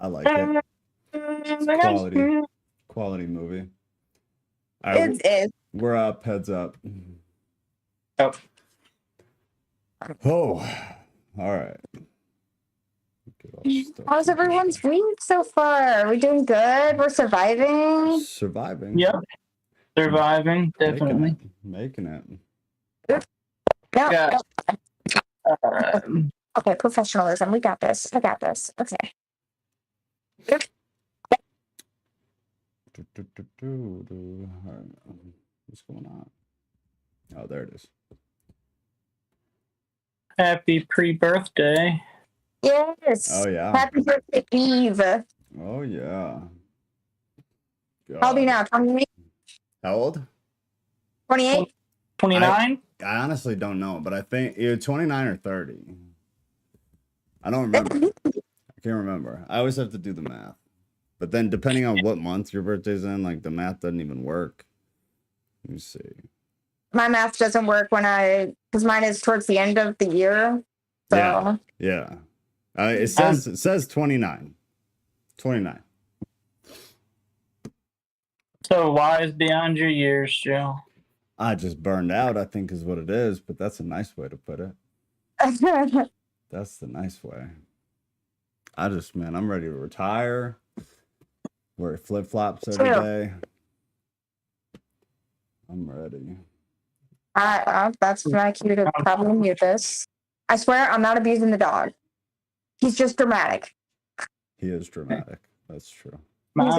I like it. It's quality movie. All right, we're up. Heads up. Oh. Oh, all right. How's everyone's week so far? Are we doing good? We're surviving? Surviving. Yep. Surviving, definitely. Making it. Yeah. Okay, professionalism. We got this. I got this. Okay. What's going on? Oh, there it is. Happy pre-birthday. Yes. Oh, yeah. Happy birthday, Eve. Oh, yeah. How old are you now? 28? How old? 28? 29? I honestly don't know, but I think you're 29 or 30. I don't remember. I can't remember. I always have to do the math. But then depending on what month your birthday's in, like the math doesn't even work. Let me see. My math doesn't work because mine is towards the end of the year. So. Yeah. It says 29. 29. So wise beyond your years, Joe. I just burned out, I think is what it is, but that's a nice way to put it. That's the nice way. I'm ready to retire. Wear flip-flops every day. I'm ready. That's my cue to probably mute this. I swear I'm not abusing the dog. He's just dramatic. He is dramatic. That's true. He's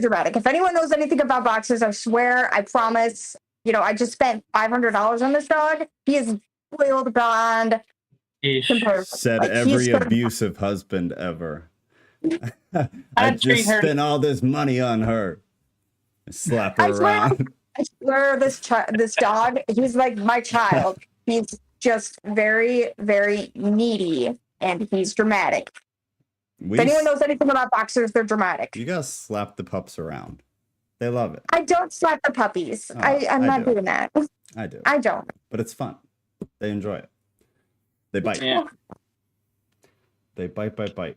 dramatic. If anyone knows anything about boxers, I swear, I promise, I just spent $500 on this dog. He is spoiled beyond said every abusive husband ever. I just spent all this money on her. Slap her around. I swear this dog, he's like my child. He's just very, very needy, and he's dramatic. If anyone knows anything about boxers, they're dramatic. You gotta slap the pups around. They love it. I don't slap the puppies. I'm not doing that. I do. I don't. But it's fun. They enjoy it. They bite. Yeah. They bite.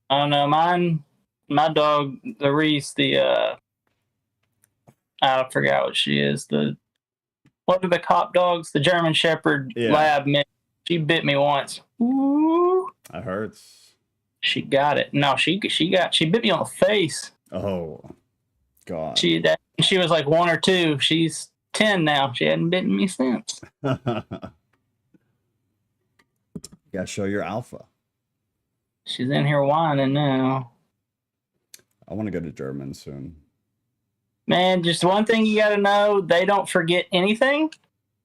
Oh no, my dog, the Reese, I forgot what she is. What are the cop dogs? The German Shepherd Lab mix. She bit me once. Ooh. That hurts. She got it. No, she bit me on the face. Oh, God. She was like 1 or 2. She's 10 now. She hadn't bitten me since. Gotta show your alpha. She's in here whining now. I want to go to German soon. Man, just one thing you got to know, they don't forget anything,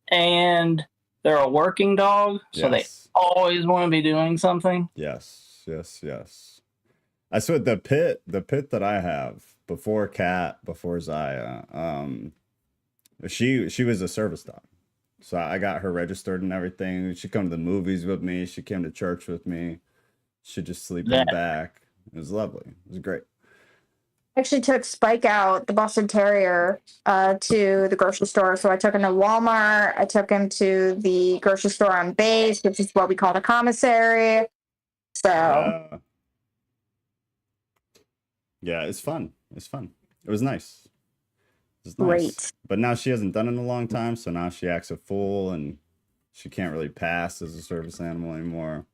and they're a working dog, so they always want to be doing something. Yes. I swear the pit that I have before Kat, before Zaya, she was a service dog. So I got her registered and everything. She'd come to the movies with me. She came to church with me. She'd just sleep in the back. It was lovely. It was great. I actually took Spike out, the Boston Terrier, to the grocery store. So I took him to Walmart. I took him to the grocery store on base, which is what we call the commissary. So. Yeah, it's fun. It was nice. Great. But now she hasn't done it in a long time, so now she acts a fool and she can't really pass as a service animal anymore.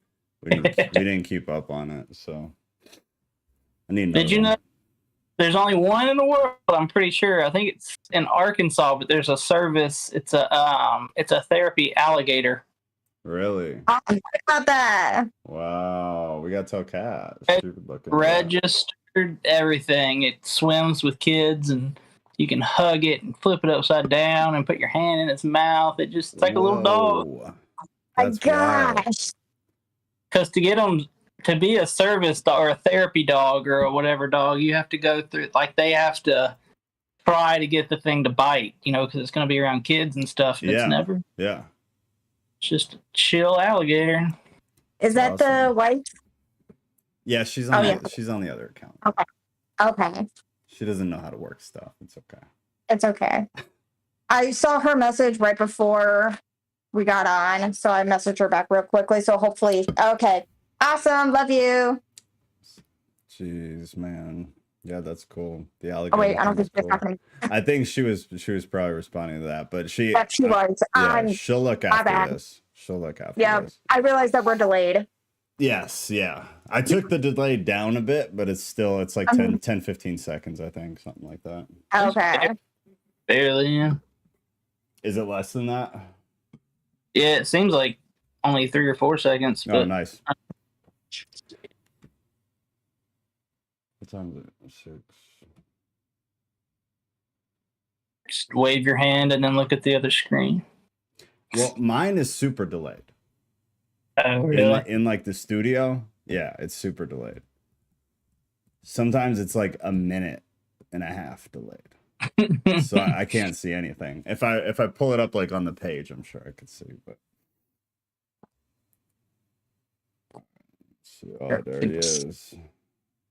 We didn't keep up on it, so I need another Did you know there's only one in the world, I'm pretty sure. I think it's in Arkansas, but there's a service. It's a therapy alligator. Really? Oh, what about that? Wow, we gotta tell Kat. Registered everything. It swims with kids, and you can hug it and flip it upside down and put your hand in its mouth. It's like a little dog. My gosh. Because to get them to be a service dog or a therapy dog or whatever dog, you have to go through, like, they have to try to get the thing to bite, because it's going to be around kids and stuff. It's never. Yeah. It's just a chill alligator. Is that awesome. The wife? Yeah, she's on she's on the other account. Okay. She doesn't know how to work stuff. It's okay. I saw her message right before we got on, so I messaged her back real quickly. So hopefully, okay. Awesome. Love you. Jeez, man. Yeah, that's cool. The Oh alligator wait, I don't thing is think that's cool. happening. I think she was probably responding to that, but she Yeah, she was. yeah, she'll look My after bad. this. She'll look after Yeah, this. I realized that we're delayed. Yes, yeah. I took the delay down a bit, but it's like 10, 15 seconds, I think, something like that. Okay. Barely, yeah. Is it less than that? Yeah, it seems like only 3 or 4 seconds. Oh, But nice. What time is it? 6. just wave your hand and then look at the other screen. Well, mine is super delayed. Oh, really? In like the studio, yeah, it's super delayed. Sometimes it's like a minute and a half delayed. So I can't see anything. If I pull it up like on the page, I'm sure I could see, but oh, there he is.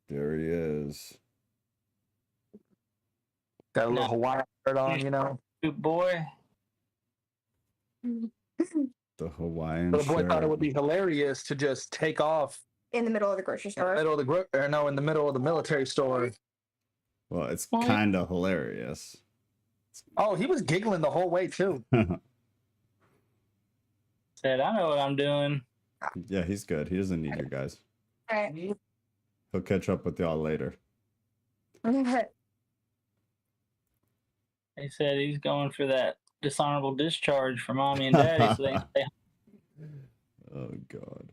There he is. Got a little Hawaiian shirt on, you know. Good boy. The Hawaiian So the boy shirt. thought it would be hilarious to just take off In the middle of the grocery in the store. middle of in the middle of the military store. Well, it's What? kind of hilarious. Oh, he was giggling the whole way too. Said, I know what I'm doing. Yeah, he's good. He doesn't need you guys. All right. He'll catch up with y'all later. He said he's going for that dishonorable discharge for mommy and daddy. So they say, Oh God.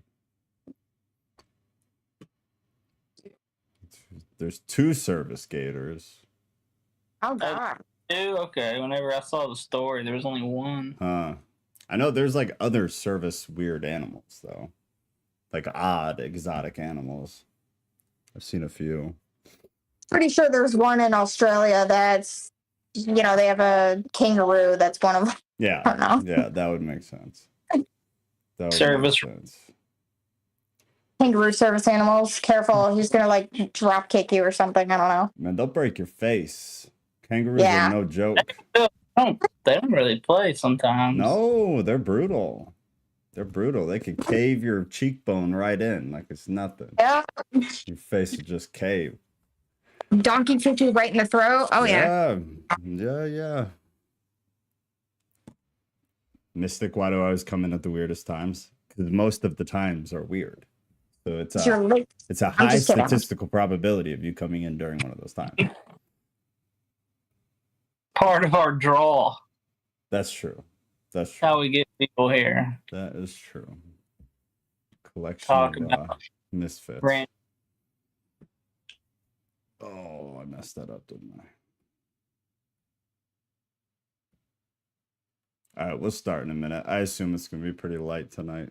There's 2 service gators. Oh god. okay. Whenever I saw the story, there was only one. Huh. I know there's like other service weird animals though. Like odd exotic animals. I've seen a few. Pretty sure there's one in Australia that's, you know, they have a kangaroo that's one of them. Yeah. I don't know. Yeah, that would make sense. That would Service. make sense. Kangaroo service animals. Careful, he's gonna like drop kick you or something. I don't know. Man, they'll break your face. Kangaroos Yeah. are no joke. They don't really play sometimes. No, they're brutal. They're brutal. They could cave your cheekbone right in like it's nothing. Yeah. Your face would just cave. Donkey kick you right in the throat. Oh yeah. Yeah. Mystic, why do I always come in at the weirdest times? Because most of the times are weird. So it's You're late. a I'm high just kidding. statistical probability of you coming in during one of those times. Part of our draw. That's true. That's true. How we get people here. That is true. Collection Talk of about misfits. Rand- Oh, I messed that up, didn't I? All right, we'll start in a minute. I assume it's going to be pretty light tonight.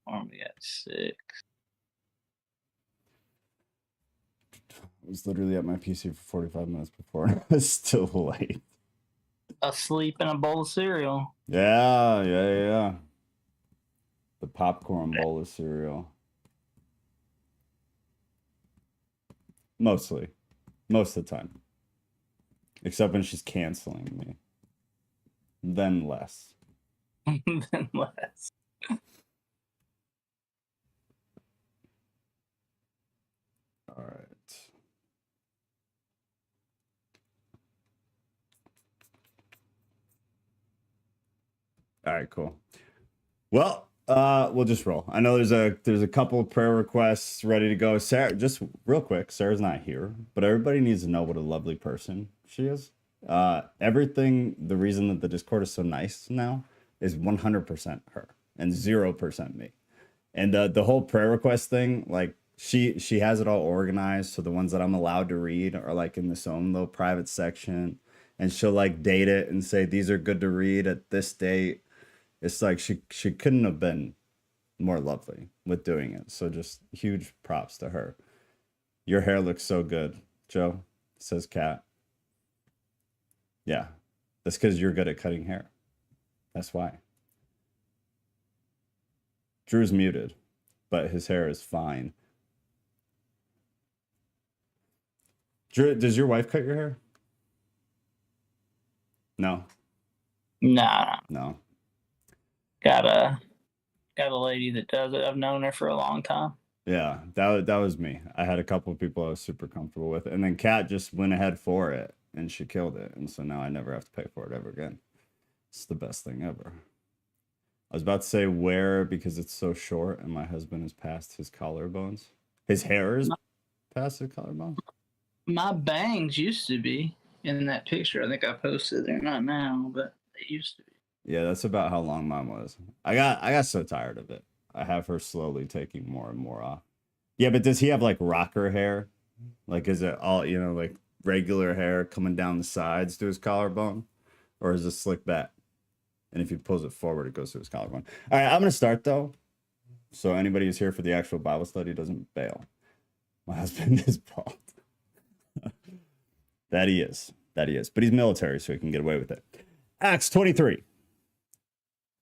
We got 6. I was literally at my PC for 45 minutes before, and I was still late. Asleep in a bowl of cereal. Yeah. The popcorn bowl of cereal. Most of the time. Except when she's canceling me. Then less. Then less. All right. All right, cool. Well, we'll just roll. I know there's a couple of prayer requests ready to go. Sarah, just real quick, Sarah's not here, but everybody needs to know what a lovely person she is. Everything, the reason that the Discord is so nice now is 100% her and 0% me. And the whole prayer request thing, like she has it all organized. So the ones that I'm allowed to read are like in this own little private section, and she'll like date it and say, these are good to read at this date. It's like she couldn't have been more lovely with doing it. So just huge props to her. Your hair looks so good, Joe, says Kat. Yeah, that's because you're good at cutting hair. That's why. Drew's muted, but his hair is fine. Drew, does your wife cut your hair? No. Nah. No. Got a lady that does it. I've known her for a long time. Yeah, that was me. I had a couple of people I was super comfortable with, and then Kat just went ahead for it, and she killed it, and so now I never have to pay for it ever again. It's the best thing ever. I was about to say where because it's so short, and my husband is past his collarbones. His hair is past his collarbones. My bangs used to be in that picture. I think I posted. They're not now, but they used to be. Yeah, that's about how long mine was. I got so tired of it. I have her slowly taking more and more off. Yeah, but does he have like rocker hair? Like, is it all, like regular hair coming down the sides to his collarbone? Or is it slick back? And if he pulls it forward, it goes to his collarbone. All right, I'm going to start though. So anybody who's here for the actual Bible study doesn't bail. My husband is bald. That he is. But he's military, so he can get away with it. Acts 23.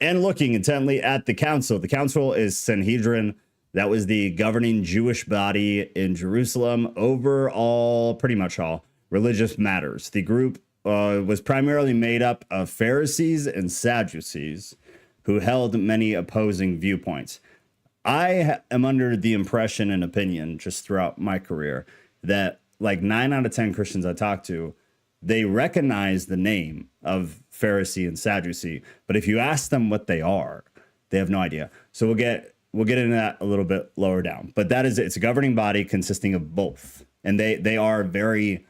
And looking intently at the council. The council is Sanhedrin. That was the governing Jewish body in Jerusalem over all, pretty much all, religious matters. The group was primarily made up of Pharisees and Sadducees who held many opposing viewpoints. I am under the impression and opinion just throughout my career that like 9 out of 10 Christians I talk to, they recognize the name of Pharisee and Sadducee, but if you ask them what they are, they have no idea. So we'll get into that a little bit lower down. But it's a governing body consisting of both, and they are very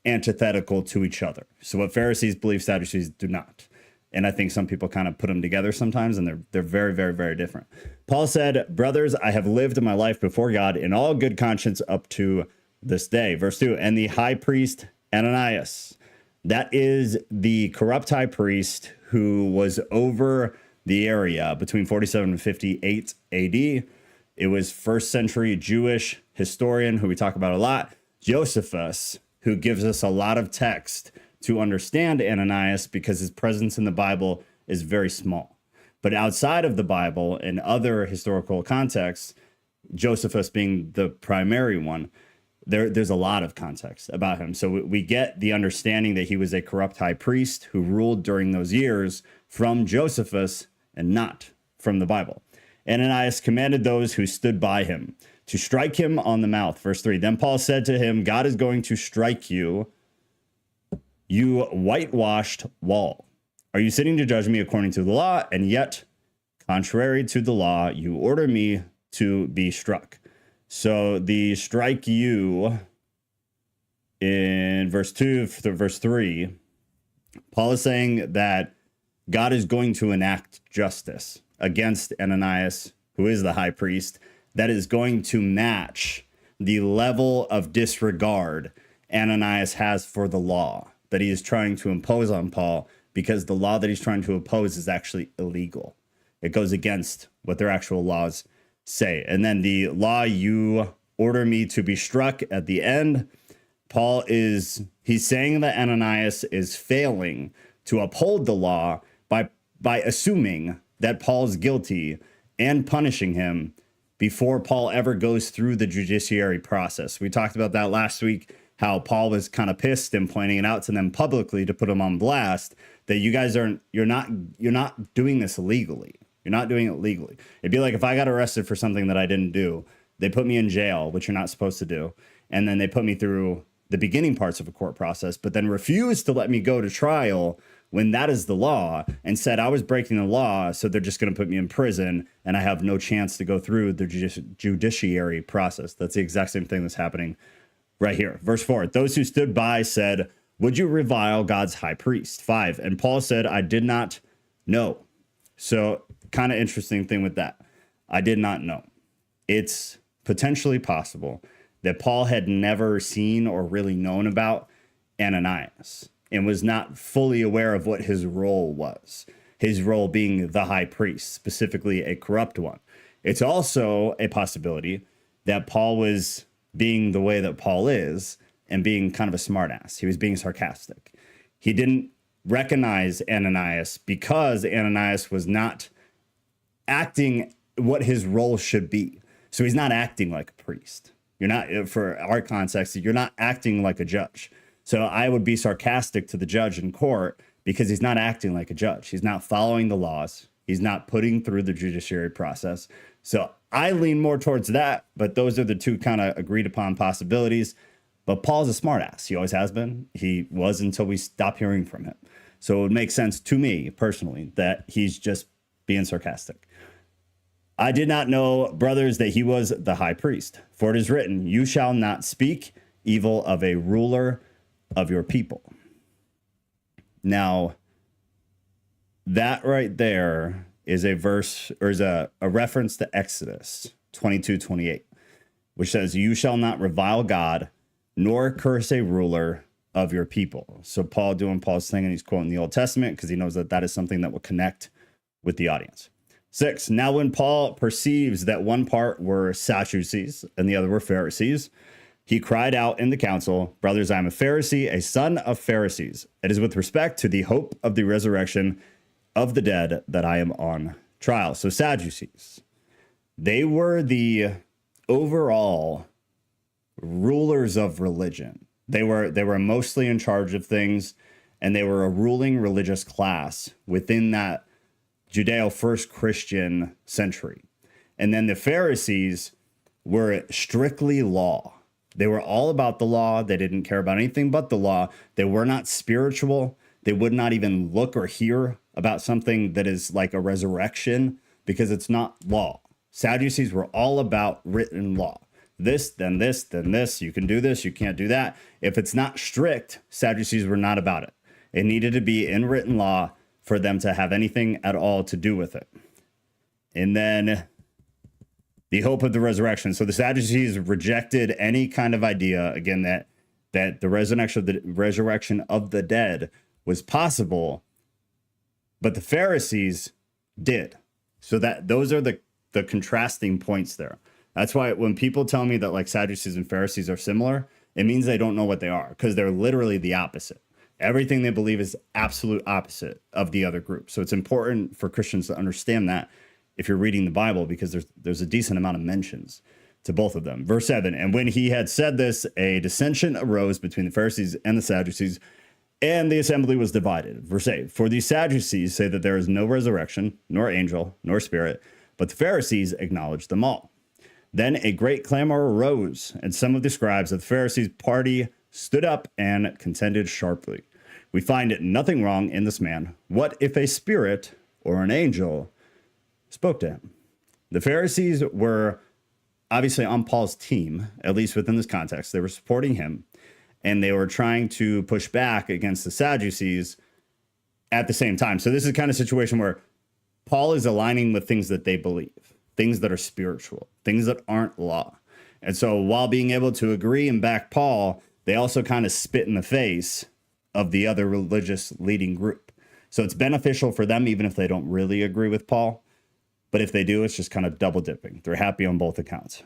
antithetical to each other. So what Pharisees believe, Sadducees do not. And I think some people kind of put them together sometimes, and they're very, very, very different. Paul said, "Brothers, I have lived my life before God in all good conscience up to this day." Verse 2, and the high priest Ananias, that is the corrupt high priest who was over the area between 47 and 58 AD. It was first century Jewish historian who we talk about a lot, Josephus, who gives us a lot of text to understand Ananias because his presence in the Bible is very small. But outside of the Bible and other historical contexts, Josephus being the primary one, there's a lot of context about him. So we get the understanding that he was a corrupt high priest who ruled during those years from Josephus and not from the Bible. Ananias commanded those who stood by him to strike him on the mouth. Verse 3, then Paul said to him, God is going to strike you, you whitewashed wall. Are you sitting to judge me according to the law? And yet, contrary to the law, you order me to be struck. So the strike you in verse 2 to verse 3, Paul is saying that God is going to enact justice against Ananias, who is the high priest, that is going to match the level of disregard Ananias has for the law that he is trying to impose on Paul, because the law that he's trying to oppose is actually illegal. It goes against what their actual laws say. And then the law, you order me to be struck at the end. He's saying that Ananias is failing to uphold the law by assuming that Paul's guilty and punishing him before Paul ever goes through the judiciary process. We talked about that last week, how Paul was kind of pissed and pointing it out to them publicly to put them on blast that you guys you're not doing this illegally. You're not doing it legally. It'd be like if I got arrested for something that I didn't do, they put me in jail, which you're not supposed to do. And then they put me through the beginning parts of a court process, but then refused to let me go to trial when that is the law, and said I was breaking the law, so they're just going to put me in prison and I have no chance to go through the judiciary process. That's the exact same thing that's happening right here. Verse 4, those who stood by said, would you revile God's high priest? 5, and Paul said, I did not know. So kind of interesting thing with that. I did not know. It's potentially possible that Paul had never seen or really known about Ananias and was not fully aware of what his role was. His role being the high priest, specifically a corrupt one. It's also a possibility that Paul was being the way that Paul is and being kind of a smartass. He was being sarcastic. He didn't recognize Ananias because Ananias was not acting what his role should be. So he's not acting like a priest. You're not, for our context, you're not acting like a judge. So I would be sarcastic to the judge in court because he's not acting like a judge. He's not following the laws. He's not putting through the judiciary process. So I lean more towards that, but those are the two kind of agreed upon possibilities. But Paul's a smartass. He always has been. He was until we stopped hearing from him. So it would make sense to me personally that he's just being sarcastic. I did not know, brothers, that he was the high priest. For it is written, you shall not speak evil of a ruler of your people. Now, that right there is a verse, or is a reference to Exodus 22:28, which says, you shall not revile God, nor curse a ruler of your people. So Paul doing Paul's thing, and he's quoting the Old Testament because he knows that that is something that will connect with the audience. 6, now when Paul perceives that one part were Sadducees and the other were Pharisees, he cried out in the council, brothers, I am a Pharisee, a son of Pharisees. It is with respect to the hope of the resurrection of the dead that I am on trial. So Sadducees, they were the overall rulers of religion. They were mostly in charge of things, and they were a ruling religious class within that Judeo first Christian century. And then the Pharisees were strictly law. They were all about the law. They didn't care about anything but the law. They were not spiritual. They would not even look or hear about something that is like a resurrection because it's not law. Sadducees were all about written law. This, then this, then this. You can do this. You can't do that. If it's not strict, Sadducees were not about it. It needed to be in written law for them to have anything at all to do with it. And then the hope of the resurrection. So the Sadducees rejected any kind of idea, again, that the resurrection of the dead was possible, but the Pharisees did. So that those are the contrasting points there. That's why when people tell me that like Sadducees and Pharisees are similar, it means they don't know what they are, because they're literally the opposite. Everything they believe is absolute opposite of the other group. So it's important for Christians to understand that if you're reading the Bible, because there's a decent amount of mentions to both of them. Verse 7, and when he had said this, a dissension arose between the Pharisees and the Sadducees, and the assembly was divided. Verse 8, for the Sadducees say that there is no resurrection, nor angel, nor spirit, but the Pharisees acknowledge them all. Then a great clamor arose, and some of the scribes of the Pharisees' party stood up and contended sharply. We find nothing wrong in this man. What if a spirit or an angel spoke to him? The Pharisees were obviously on Paul's team, at least within this context. They were supporting him, and they were trying to push back against the Sadducees at the same time. So this is the kind of situation where Paul is aligning with things that they believe, things that are spiritual, things that aren't law. And so while being able to agree and back Paul, they also kind of spit in the face of the other religious leading group. So it's beneficial for them, even if they don't really agree with Paul. But if they do, it's just kind of double dipping. They're happy on both accounts.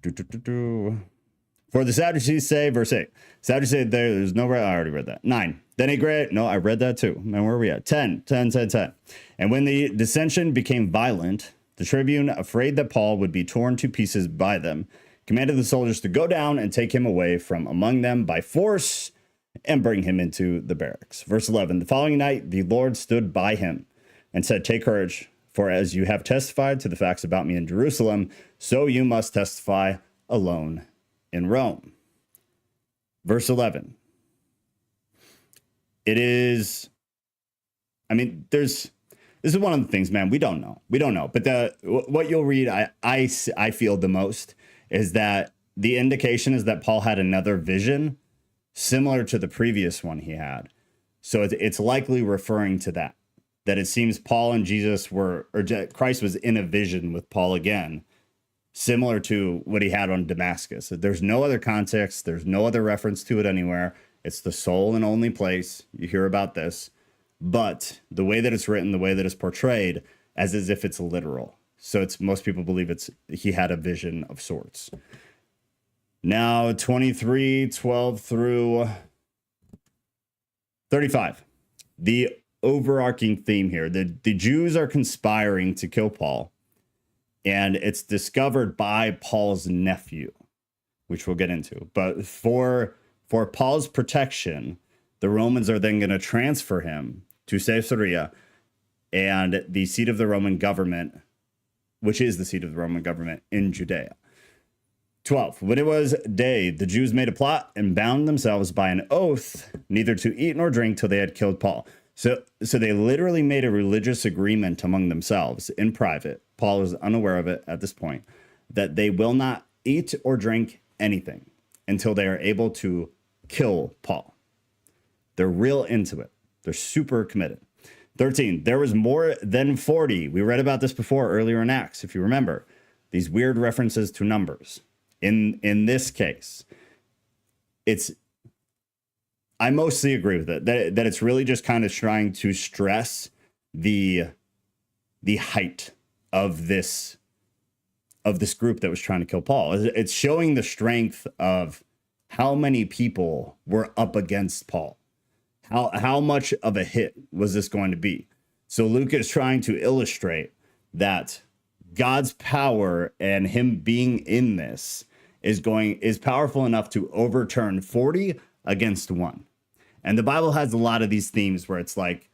For the Sadducees say, verse 8, Sadducees say there's no, I already read that. 9, then a great, no, I read that too. And where are we at? 10. And when the dissension became violent, the tribune, afraid that Paul would be torn to pieces by them, commanded the soldiers to go down and take him away from among them by force and bring him into the barracks. Verse 11, the following night, the Lord stood by him and said, take courage, for as you have testified to the facts about me in Jerusalem, so you must testify alone in Rome. Verse 11. It is, I mean, this is one of the things, man, we don't know. But what you'll read, I feel the most is that the indication is that Paul had another vision similar to the previous one he had. So it's likely referring to that it seems Paul and Jesus were, or Christ was in a vision with Paul again, similar to what he had on Damascus. There's no other context. There's no other reference to it anywhere. It's the sole and only place you hear about this. But the way that it's written, the way that it's portrayed, as if it's literal. So most people believe he had a vision of sorts. Now, 23:12 through 35. The overarching theme here. The Jews are conspiring to kill Paul. And it's discovered by Paul's nephew, which we'll get into. But for Paul's protection, the Romans are then going to transfer him to Caesarea, and the seat of the Roman government which is the seat of the Roman government in Judea. 12. When it was day, the Jews made a plot and bound themselves by an oath neither to eat nor drink till they had killed Paul. So they literally made a religious agreement among themselves in private. Paul is unaware of it at this point, that they will not eat or drink anything until they are able to kill Paul. They're real into it. They're super committed. 13. There was more than 40. We read about this before earlier in Acts, if you remember. These weird references to numbers. In this case, I mostly agree with it, that it's really just kind of trying to stress the height of this group that was trying to kill Paul. It's showing the strength of how many people were up against Paul. How much of a hit was this going to be? So Luke is trying to illustrate that God's power and him being in this is powerful enough to overturn 40 against 1. And the Bible has a lot of these themes where it's like,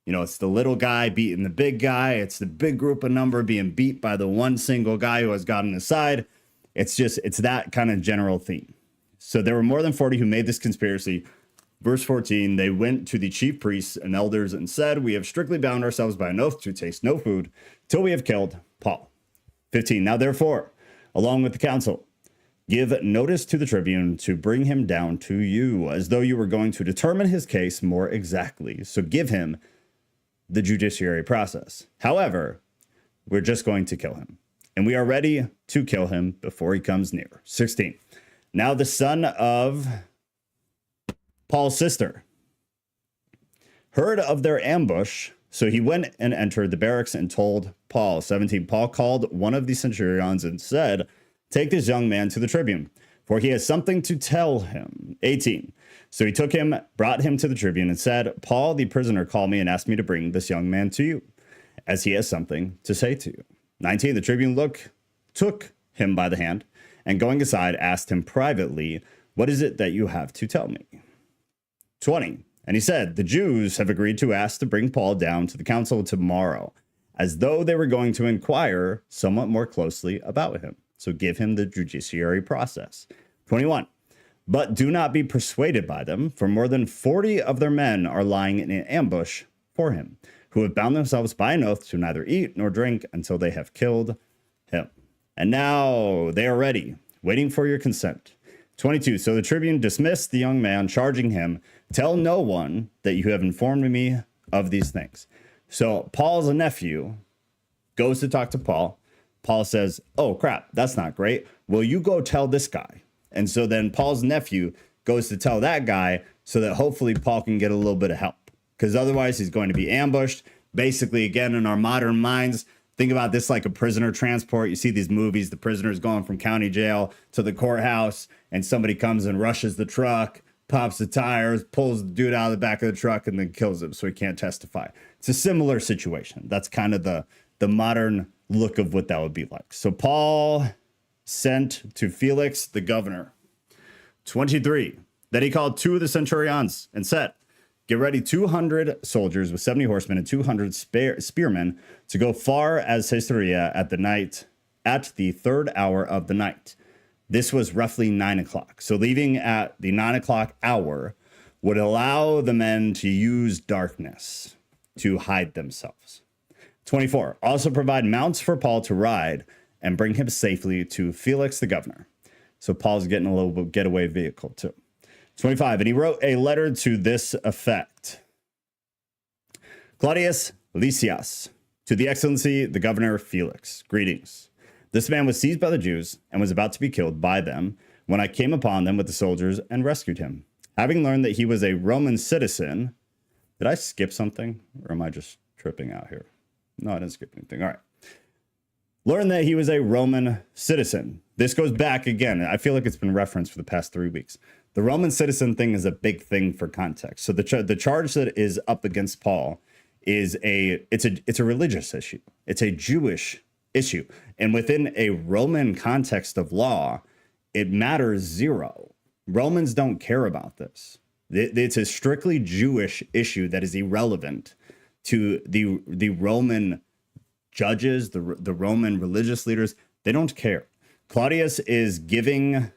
it's the little guy beating the big guy. It's the big group of number being beat by the one single guy who has God on his side. It's that kind of general theme. So there were more than 40 who made this conspiracy. Verse 14, they went to the chief priests and elders and said, we have strictly bound ourselves by an oath to taste no food till we have killed Paul. 15, now therefore, along with the council, give notice to the tribune to bring him down to you, as though you were going to determine his case more exactly. So give him the judiciary process. However, we're just going to kill him, and we are ready to kill him before he comes near. 16, now the son of Paul's sister heard of their ambush, so he went and entered the barracks and told Paul. 17, Paul called one of the centurions and said, take this young man to the tribune, for he has something to tell him. 18, so he took him, brought him to the tribune and said, Paul, the prisoner, called me and asked me to bring this young man to you, as he has something to say to you. 19, the tribune took him by the hand and going aside, asked him privately, what is it that you have to tell me? 20, and he said, the Jews have agreed to ask to bring Paul down to the council tomorrow, as though they were going to inquire somewhat more closely about him. So give him the judiciary process. 21, but do not be persuaded by them, for more than 40 of their men are lying in an ambush for him, who have bound themselves by an oath to neither eat nor drink until they have killed him. And now they are ready, waiting for your consent. 22, so the tribune dismissed the young man, charging him, tell no one that you have informed me of these things. So Paul's nephew goes to talk to Paul. Paul says, oh, crap, that's not great. Well, you go tell this guy. And so then Paul's nephew goes to tell that guy so that hopefully Paul can get a little bit of help, because otherwise he's going to be ambushed. Basically, again, in our modern minds, think about this like a prisoner transport. You see these movies, the prisoner's going from county jail to the courthouse, and somebody comes and rushes the truck, pops the tires, pulls the dude out of the back of the truck, and then kills him so he can't testify. It's a similar situation. That's kind of the modern look of what that would be like. So Paul sent to Felix, the governor. 23, then he called 2 of the centurions and said, get ready 200 soldiers with 70 horsemen and 200 spearmen to go far as Caesarea at the third hour of the night. This was roughly 9 o'clock. So leaving at the 9 o'clock hour would allow the men to use darkness to hide themselves. 24, also provide mounts for Paul to ride and bring him safely to Felix the governor. So Paul's getting a little getaway vehicle too. 25, and he wrote a letter to this effect. Claudius Lysias, to the excellency, the governor Felix, greetings. This man was seized by the Jews and was about to be killed by them when I came upon them with the soldiers and rescued him. Having learned that he was a Roman citizen, did I skip something or am I just tripping out here? No, I didn't skip anything. All right. Learned that he was a Roman citizen. This goes back again. I feel like it's been referenced for the past 3 weeks. The Roman citizen thing is a big thing for context. So the charge that is up against Paul is it's a religious issue. It's a Jewish issue. And within a Roman context of law, it matters zero. Romans don't care about this. It's a strictly Jewish issue that is irrelevant to the Roman judges, the Roman religious leaders, they don't care. Claudius is giving...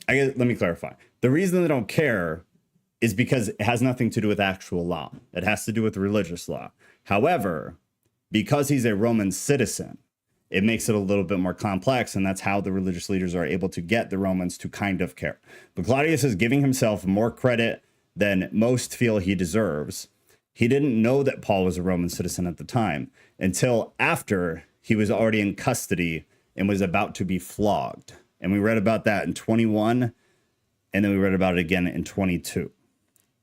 let me clarify. The reason they don't care is because it has nothing to do with actual law. It has to do with religious law. However, because he's a Roman citizen, it makes it a little bit more complex, and that's how the religious leaders are able to get the Romans to kind of care. But Claudius is giving himself more credit than most feel he deserves. He didn't know that Paul was a Roman citizen at the time until after he was already in custody and was about to be flogged. And we read about that in 21, and then we read about it again in 22.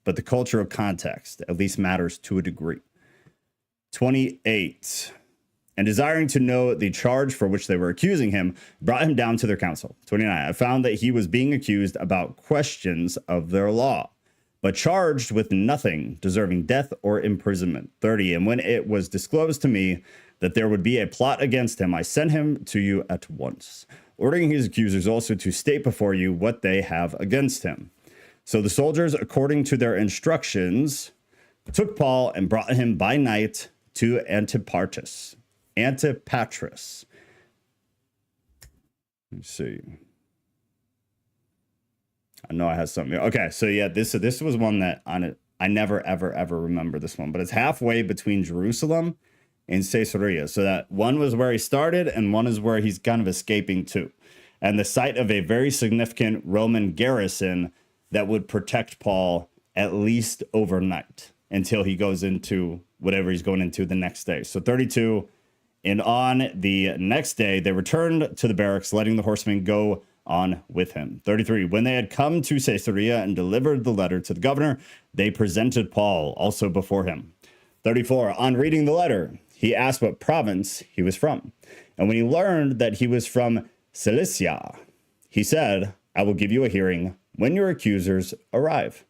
But the cultural context at least matters to a degree. 28. And desiring to know the charge for which they were accusing him, brought him down to their council. 29. I found that he was being accused about questions of their law, but charged with nothing deserving death or imprisonment. 30. And when it was disclosed to me that there would be a plot against him, I sent him to you at once, ordering his accusers also to state before you what they have against him. So the soldiers, according to their instructions, took Paul and brought him by night to Antipatris. Let me see. I know I have something. Okay, so yeah, this was one that I never ever remember this one, but it's halfway between Jerusalem and Caesarea. So that one was where he started, and one is where he's kind of escaping to, and the site of a very significant Roman garrison that would protect Paul at least overnight until he goes into whatever he's going into the next day. So 32. And on the next day, they returned to the barracks, letting the horsemen go on with him. 33. When they had come to Caesarea and delivered the letter to the governor, they presented Paul also before him. 34. On reading the letter, he asked what province he was from. And when he learned that he was from Cilicia, he said, I will give you a hearing when your accusers arrive.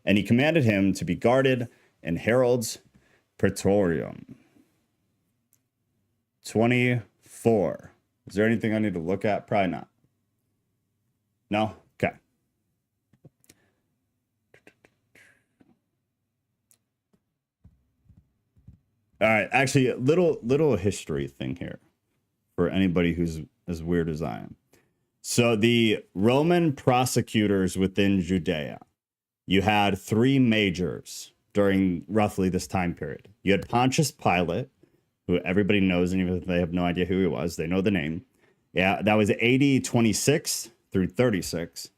And he commanded him to be guarded in Herod's praetorium. 24. Is there anything I need to look at? Probably not. No? Okay. All right. Actually, a little history thing here for anybody who's as weird as I am. So the Roman prosecutors within Judea, you had three majors during roughly this time period. You had Pontius Pilate, who everybody knows, and even if they have no idea who he was, they know the name. Yeah, that was AD 26 through 36.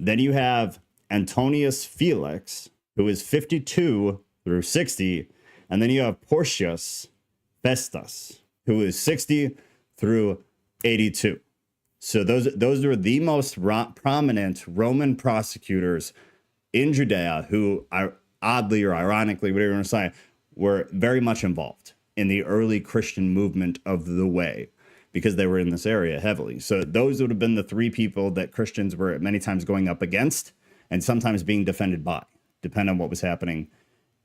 Then you have Antonius Felix, who is 52 through 60. And then you have Porcius Festus, who is 60 through 82. So those are the most prominent Roman prosecutors in Judea who are oddly or ironically, whatever you want to say, were very much involved in the early Christian movement of the way because they were in this area heavily. So those would have been the three people that Christians were many times going up against and sometimes being defended by, depending on what was happening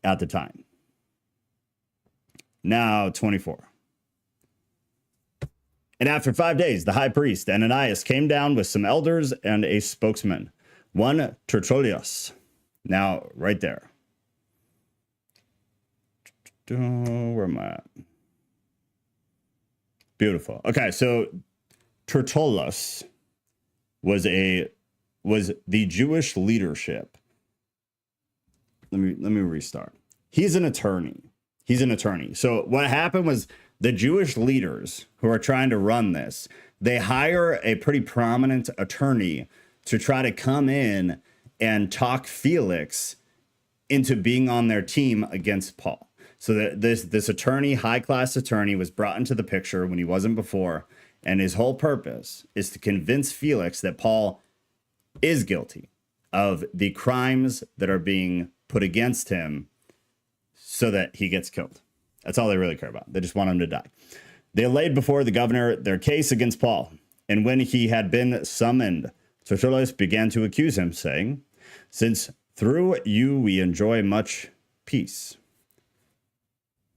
at the time. Now, 24. And after 5 days, the high priest Ananias came down with some elders and a spokesman, one Tertullius. Now, right there. Where am I at? Beautiful. Okay, so Tertullus was the Jewish leadership. Let me restart. He's an attorney. So what happened was the Jewish leaders who are trying to run this, they hire a pretty prominent attorney to try to come in and talk Felix into being on their team against Paul. So that this attorney, high-class attorney, was brought into the picture when he wasn't before, and his whole purpose is to convince Felix that Paul is guilty of the crimes that are being put against him so that he gets killed. That's all they really care about. They just want him to die. They laid before the governor their case against Paul, and when he had been summoned, Tertullus began to accuse him, saying, "Since through you we enjoy much peace."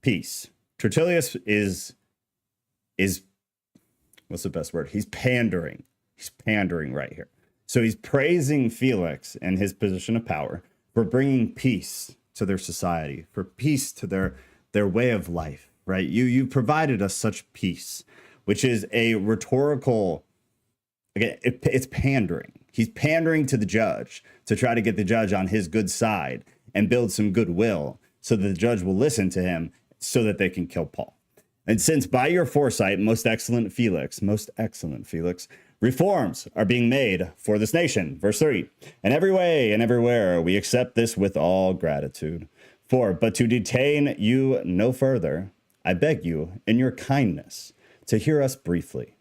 Peace. Tertullus is what's the best word? He's pandering. He's pandering right here. So he's praising Felix and his position of power for bringing peace to their society, for peace to their their way of life, right? You provided us such peace, which is a rhetorical, again, it's pandering. He's pandering to the judge to try to get the judge on his good side and build some goodwill so that the judge will listen to him so that they can kill Paul. And since by your foresight, most excellent Felix, reforms are being made for this nation. Verse 3, in every way and everywhere, we accept this with all gratitude. 4, but to detain you no further, I beg you in your kindness to hear us briefly.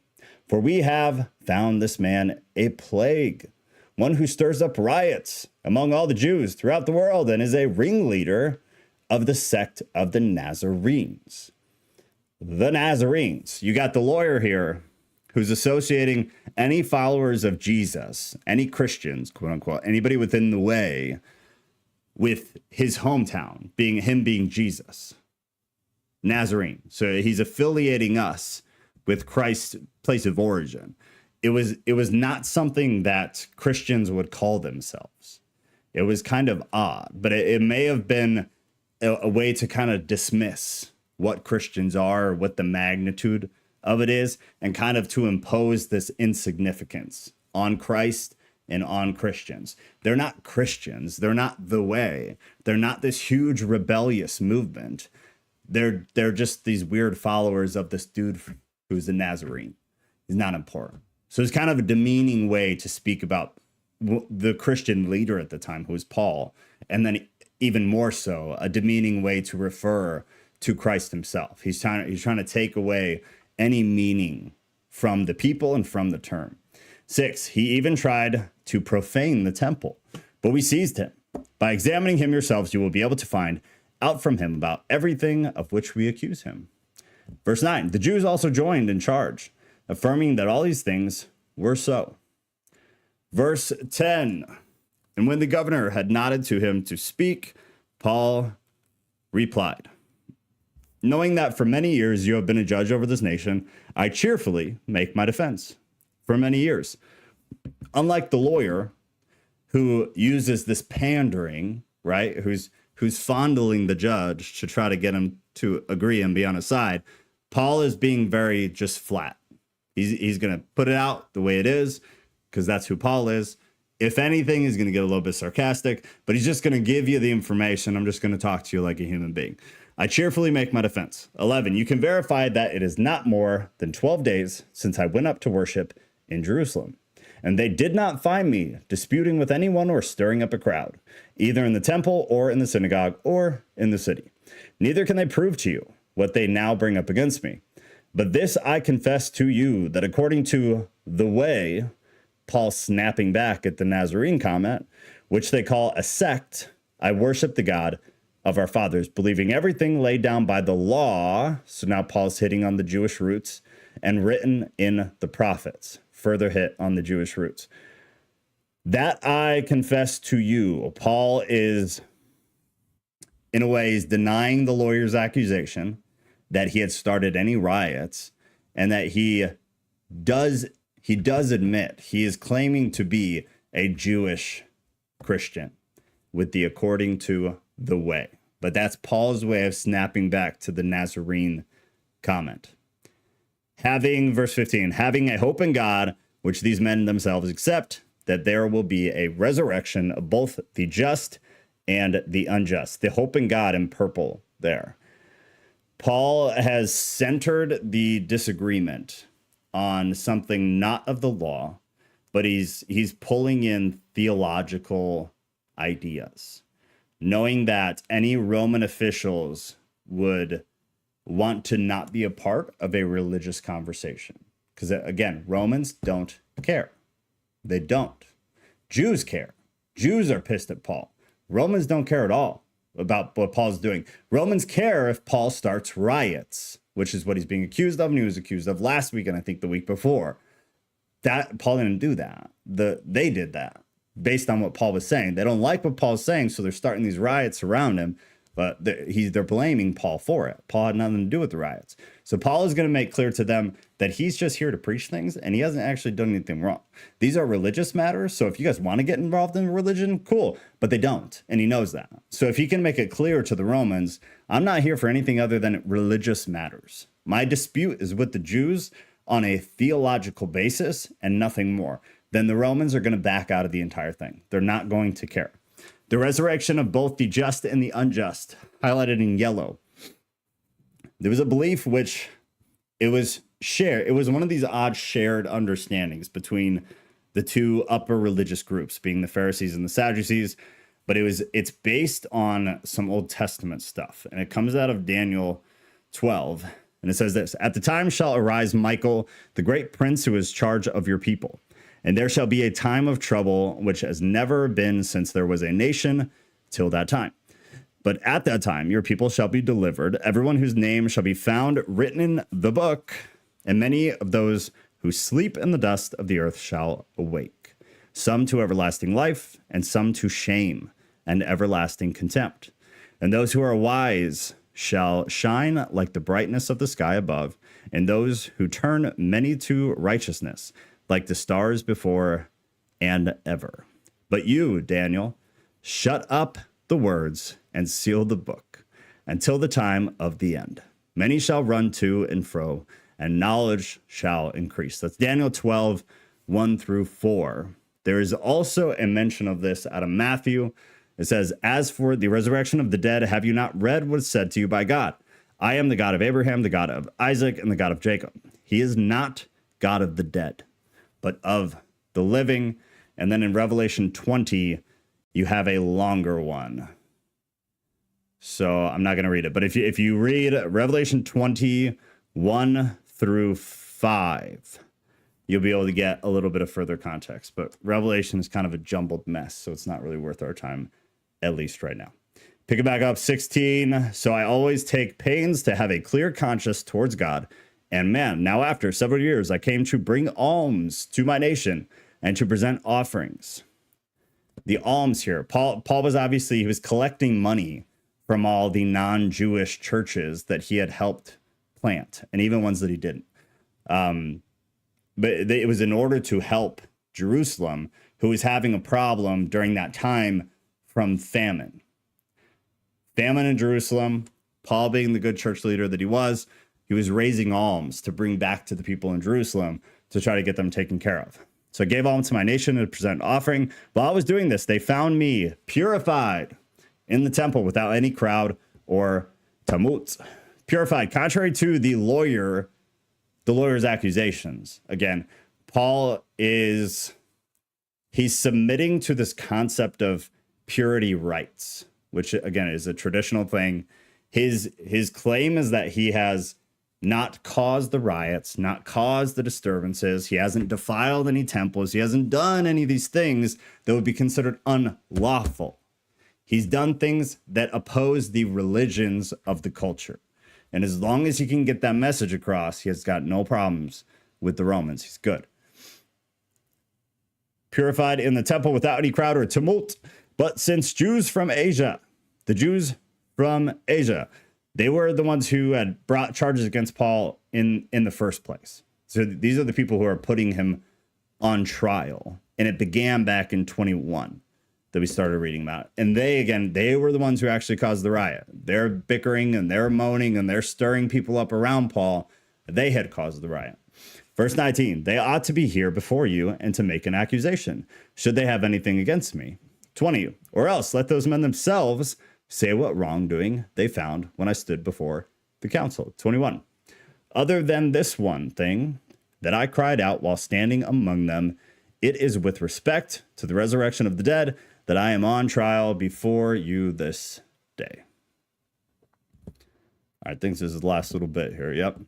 For we have found this man a plague, one who stirs up riots among all the Jews throughout the world and is a ringleader of the sect of the Nazarenes. The Nazarenes. You got the lawyer here who's associating any followers of Jesus, any Christians, quote unquote, anybody within the way, with his hometown, being Jesus. Nazarene. So he's affiliating us with Christ's place of origin. It was not something that Christians would call themselves. It was kind of odd, but it may have been a way to kind of dismiss what Christians are, what the magnitude of it is, and kind of to impose this insignificance on Christ and on Christians. They're not Christians. They're not the way. They're not this huge rebellious movement. They're just these weird followers of this dude who's a Nazarene. He's not important. So it's kind of a demeaning way to speak about the Christian leader at the time, who was Paul, and then even more so, a demeaning way to refer to Christ himself. He's trying to take away any meaning from the people and from the term. 6, he even tried to profane the temple, but we seized him. By examining him yourselves, you will be able to find out from him about everything of which we accuse him. Verse 9, the Jews also joined in charge, affirming that all these things were so. Verse 10, and when the governor had nodded to him to speak, Paul replied, knowing that for many years you have been a judge over this nation, I cheerfully make my defense. For many years. Unlike the lawyer who uses this pandering, right? Who's fondling the judge to try to get him to agree and be on his side, Paul is being very just flat. He's going to put it out the way it is because that's who Paul is. If anything, he's going to get a little bit sarcastic, but he's just going to give you the information. I'm just going to talk to you like a human being. I cheerfully make my defense. 11, you can verify that it is not more than 12 days since I went up to worship in Jerusalem, and they did not find me disputing with anyone or stirring up a crowd, either in the temple or in the synagogue or in the city. Neither can they prove to you what they now bring up against me. But this I confess to you, that according to the way, Paul snapping back at the Nazarene comment, which they call a sect, I worship the God of our fathers, believing everything laid down by the law. So now Paul's hitting on the Jewish roots, and written in the prophets. Further hit on the Jewish roots. That I confess to you. Paul is, in a way, is denying the lawyer's accusation that he had started any riots, and that he does admit he is claiming to be a Jewish Christian with the according to the way. But that's Paul's way of snapping back to the Nazarene comment. Verse 15, having a hope in God, which these men themselves accept, that there will be a resurrection of both the just and the unjust. The hope in God in purple there. Paul has centered the disagreement on something not of the law, but he's pulling in theological ideas, knowing that any Roman officials would want to not be a part of a religious conversation. Because again, Romans don't care. They don't. Jews care. Jews are pissed at Paul. Romans don't care at all about what Paul's doing. Romans care if Paul starts riots, which is what he's being accused of, and he was accused of last week, and I think the week before. That Paul didn't do that. They did that based on what Paul was saying. They don't like what Paul's saying, so they're starting these riots around him, but they're blaming Paul for it. Paul had nothing to do with the riots. So Paul is going to make clear to them that he's just here to preach things, and he hasn't actually done anything wrong. These are religious matters, so if you guys want to get involved in religion, cool, but they don't, and he knows that. So if he can make it clear to the Romans, I'm not here for anything other than religious matters. My dispute is with the Jews on a theological basis and nothing more. Then the Romans are going to back out of the entire thing. They're not going to care. The resurrection of both the just and the unjust, highlighted in yellow. There was a belief which it was shared. It was one of these odd shared understandings between the two upper religious groups, being the Pharisees and the Sadducees. But it's based on some Old Testament stuff. And it comes out of Daniel 12. And it says this: at the time shall arise Michael, the great prince who is charge of your people. And there shall be a time of trouble, which has never been since there was a nation till that time. But at that time, your people shall be delivered, everyone whose name shall be found written in the book, and many of those who sleep in the dust of the earth shall awake, some to everlasting life, and some to shame and everlasting contempt. And those who are wise shall shine like the brightness of the sky above, and those who turn many to righteousness, like the stars before and ever. But you, Daniel, shut up the words and seal the book until the time of the end. Many shall run to and fro, and knowledge shall increase. That's Daniel 12, 1 through 4. There is also a mention of this out of Matthew. It says, as for the resurrection of the dead, have you not read what is said to you by God? I am the God of Abraham, the God of Isaac, and the God of Jacob. He is not God of the dead, but of the living. And then in Revelation 20, you have a longer one. So I'm not going to read it. But if you read Revelation 21 through 5, you'll be able to get a little bit of further context. But Revelation is kind of a jumbled mess, so it's not really worth our time, at least right now. Pick it back up, 16. So I always take pains to have a clear conscience towards God. And man, now after several years, I came to bring alms to my nation and to present offerings. The alms here, Paul was obviously, he was collecting money from all the non-Jewish churches that he had helped plant, and even ones that he didn't. But it was in order to help Jerusalem, who was having a problem during that time from famine. Famine in Jerusalem, Paul being the good church leader that he was raising alms to bring back to the people in Jerusalem to try to get them taken care of. So I gave alms to my nation to present an offering. While I was doing this, they found me purified in the temple without any crowd or tumult. Purified, contrary to the lawyer's accusations. Again, Paul he's submitting to this concept of purity rites, which again is a traditional thing. His claim is that he has not caused the riots, not caused the disturbances. He hasn't defiled any temples. He hasn't done any of these things that would be considered unlawful. He's done things that oppose the religions of the culture. And as long as he can get that message across, he has got no problems with the Romans. He's good. Purified in the temple without any crowd or tumult. But since the Jews from Asia, they were the ones who had brought charges against Paul in the first place. So these are the people who are putting him on trial. And it began back in 21 that we started reading about. And they were the ones who actually caused the riot. They're bickering and they're moaning and they're stirring people up around Paul. They had caused the riot. Verse 19, they ought to be here before you and to make an accusation, should they have anything against me. 20, or else let those men themselves say what wrongdoing they found when I stood before the council. 21, other than this one thing that I cried out while standing among them, it is with respect to the resurrection of the dead that I am on trial before you this day. All right, I think this is the last little bit here. Yep.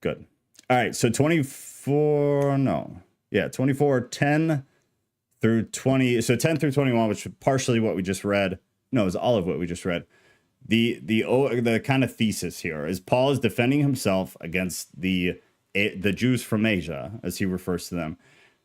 Good. All right, so 24, 10 through 20. So 10 through 21, which is partially what we just read. No, it's all of what we just read. The kind of thesis here is Paul is defending himself against the Jews from Asia, as he refers to them,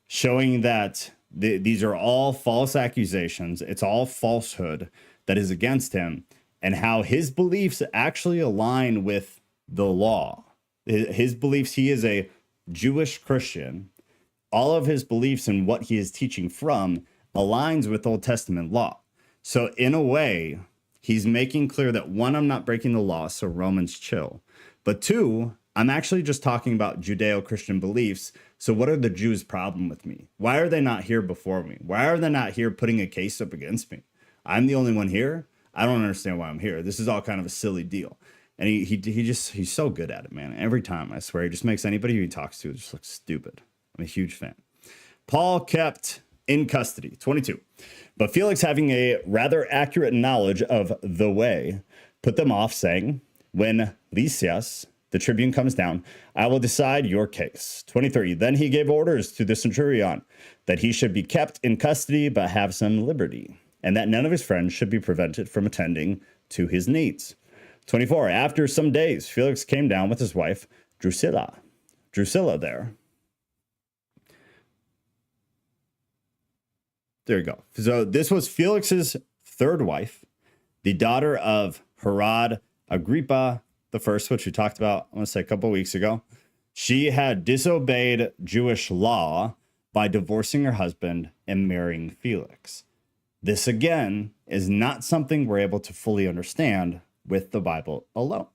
showing that these are all false accusations. It's all falsehood that is against him, and how his beliefs actually align with the law. His beliefs, he is a Jewish Christian. All of his beliefs and what he is teaching from aligns with Old Testament law. So in a way, he's making clear that one, I'm not breaking the law, so Romans chill. But two, I'm actually just talking about Judeo-Christian beliefs. So what are the Jews' problem with me? Why are they not here before me? Why are they not here putting a case up against me? I'm the only one here. I don't understand why I'm here. This is all kind of a silly deal. And he's so good at it, man. Every time, I swear, he just makes anybody who he talks to just look stupid. I'm a huge fan. Paul kept in custody, 22. But Felix, having a rather accurate knowledge of the way, put them off, saying, when Lysias, the tribune, comes down, I will decide your case. 23. Then he gave orders to the centurion that he should be kept in custody, but have some liberty, and that none of his friends should be prevented from attending to his needs. 24. After some days, Felix came down with his wife, Drusilla there. There you go. So this was Felix's third wife, the daughter of Herod Agrippa the first, which we talked about, I want to say a couple of weeks ago. She had disobeyed Jewish law by divorcing her husband and marrying Felix. This, again, is not something we're able to fully understand with the Bible alone.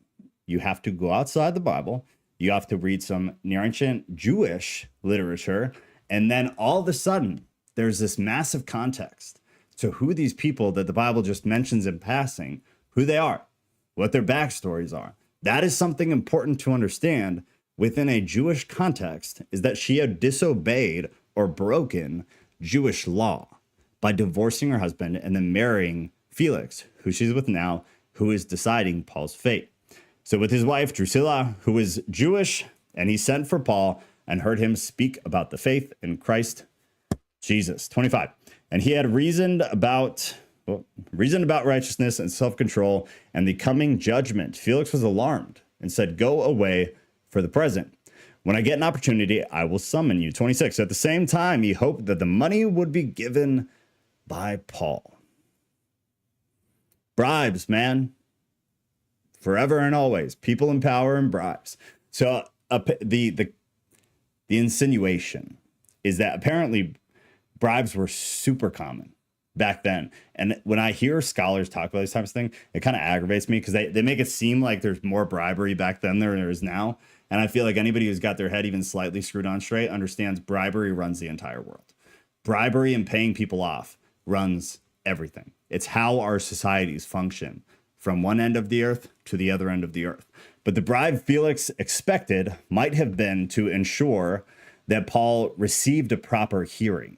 You have to go outside the Bible. You have to read some near ancient Jewish literature. And then all of a sudden, there's this massive context to who these people that the Bible just mentions in passing, who they are, what their backstories are. That is something important to understand within a Jewish context, is that she had disobeyed or broken Jewish law by divorcing her husband and then marrying Felix, who she's with now, who is deciding Paul's fate. So with his wife, Drusilla, who is Jewish, and he sent for Paul and heard him speak about the faith in Christ Jesus. 25. And he had reasoned about righteousness and self-control and the coming judgment. Felix was alarmed and said, go away for the present. When I get an opportunity, I will summon you. 26. At the same time, he hoped that the money would be given by Paul. Bribes, man. Forever and always. People in power and bribes. So the insinuation is that apparently bribes were super common back then. And when I hear scholars talk about these types of things, it kind of aggravates me because they make it seem like there's more bribery back then than there is now. And I feel like anybody who's got their head even slightly screwed on straight understands bribery runs the entire world. Bribery and paying people off runs everything. It's how our societies function from one end of the earth to the other end of the earth. But the bribe Felix expected might have been to ensure that Paul received a proper hearing.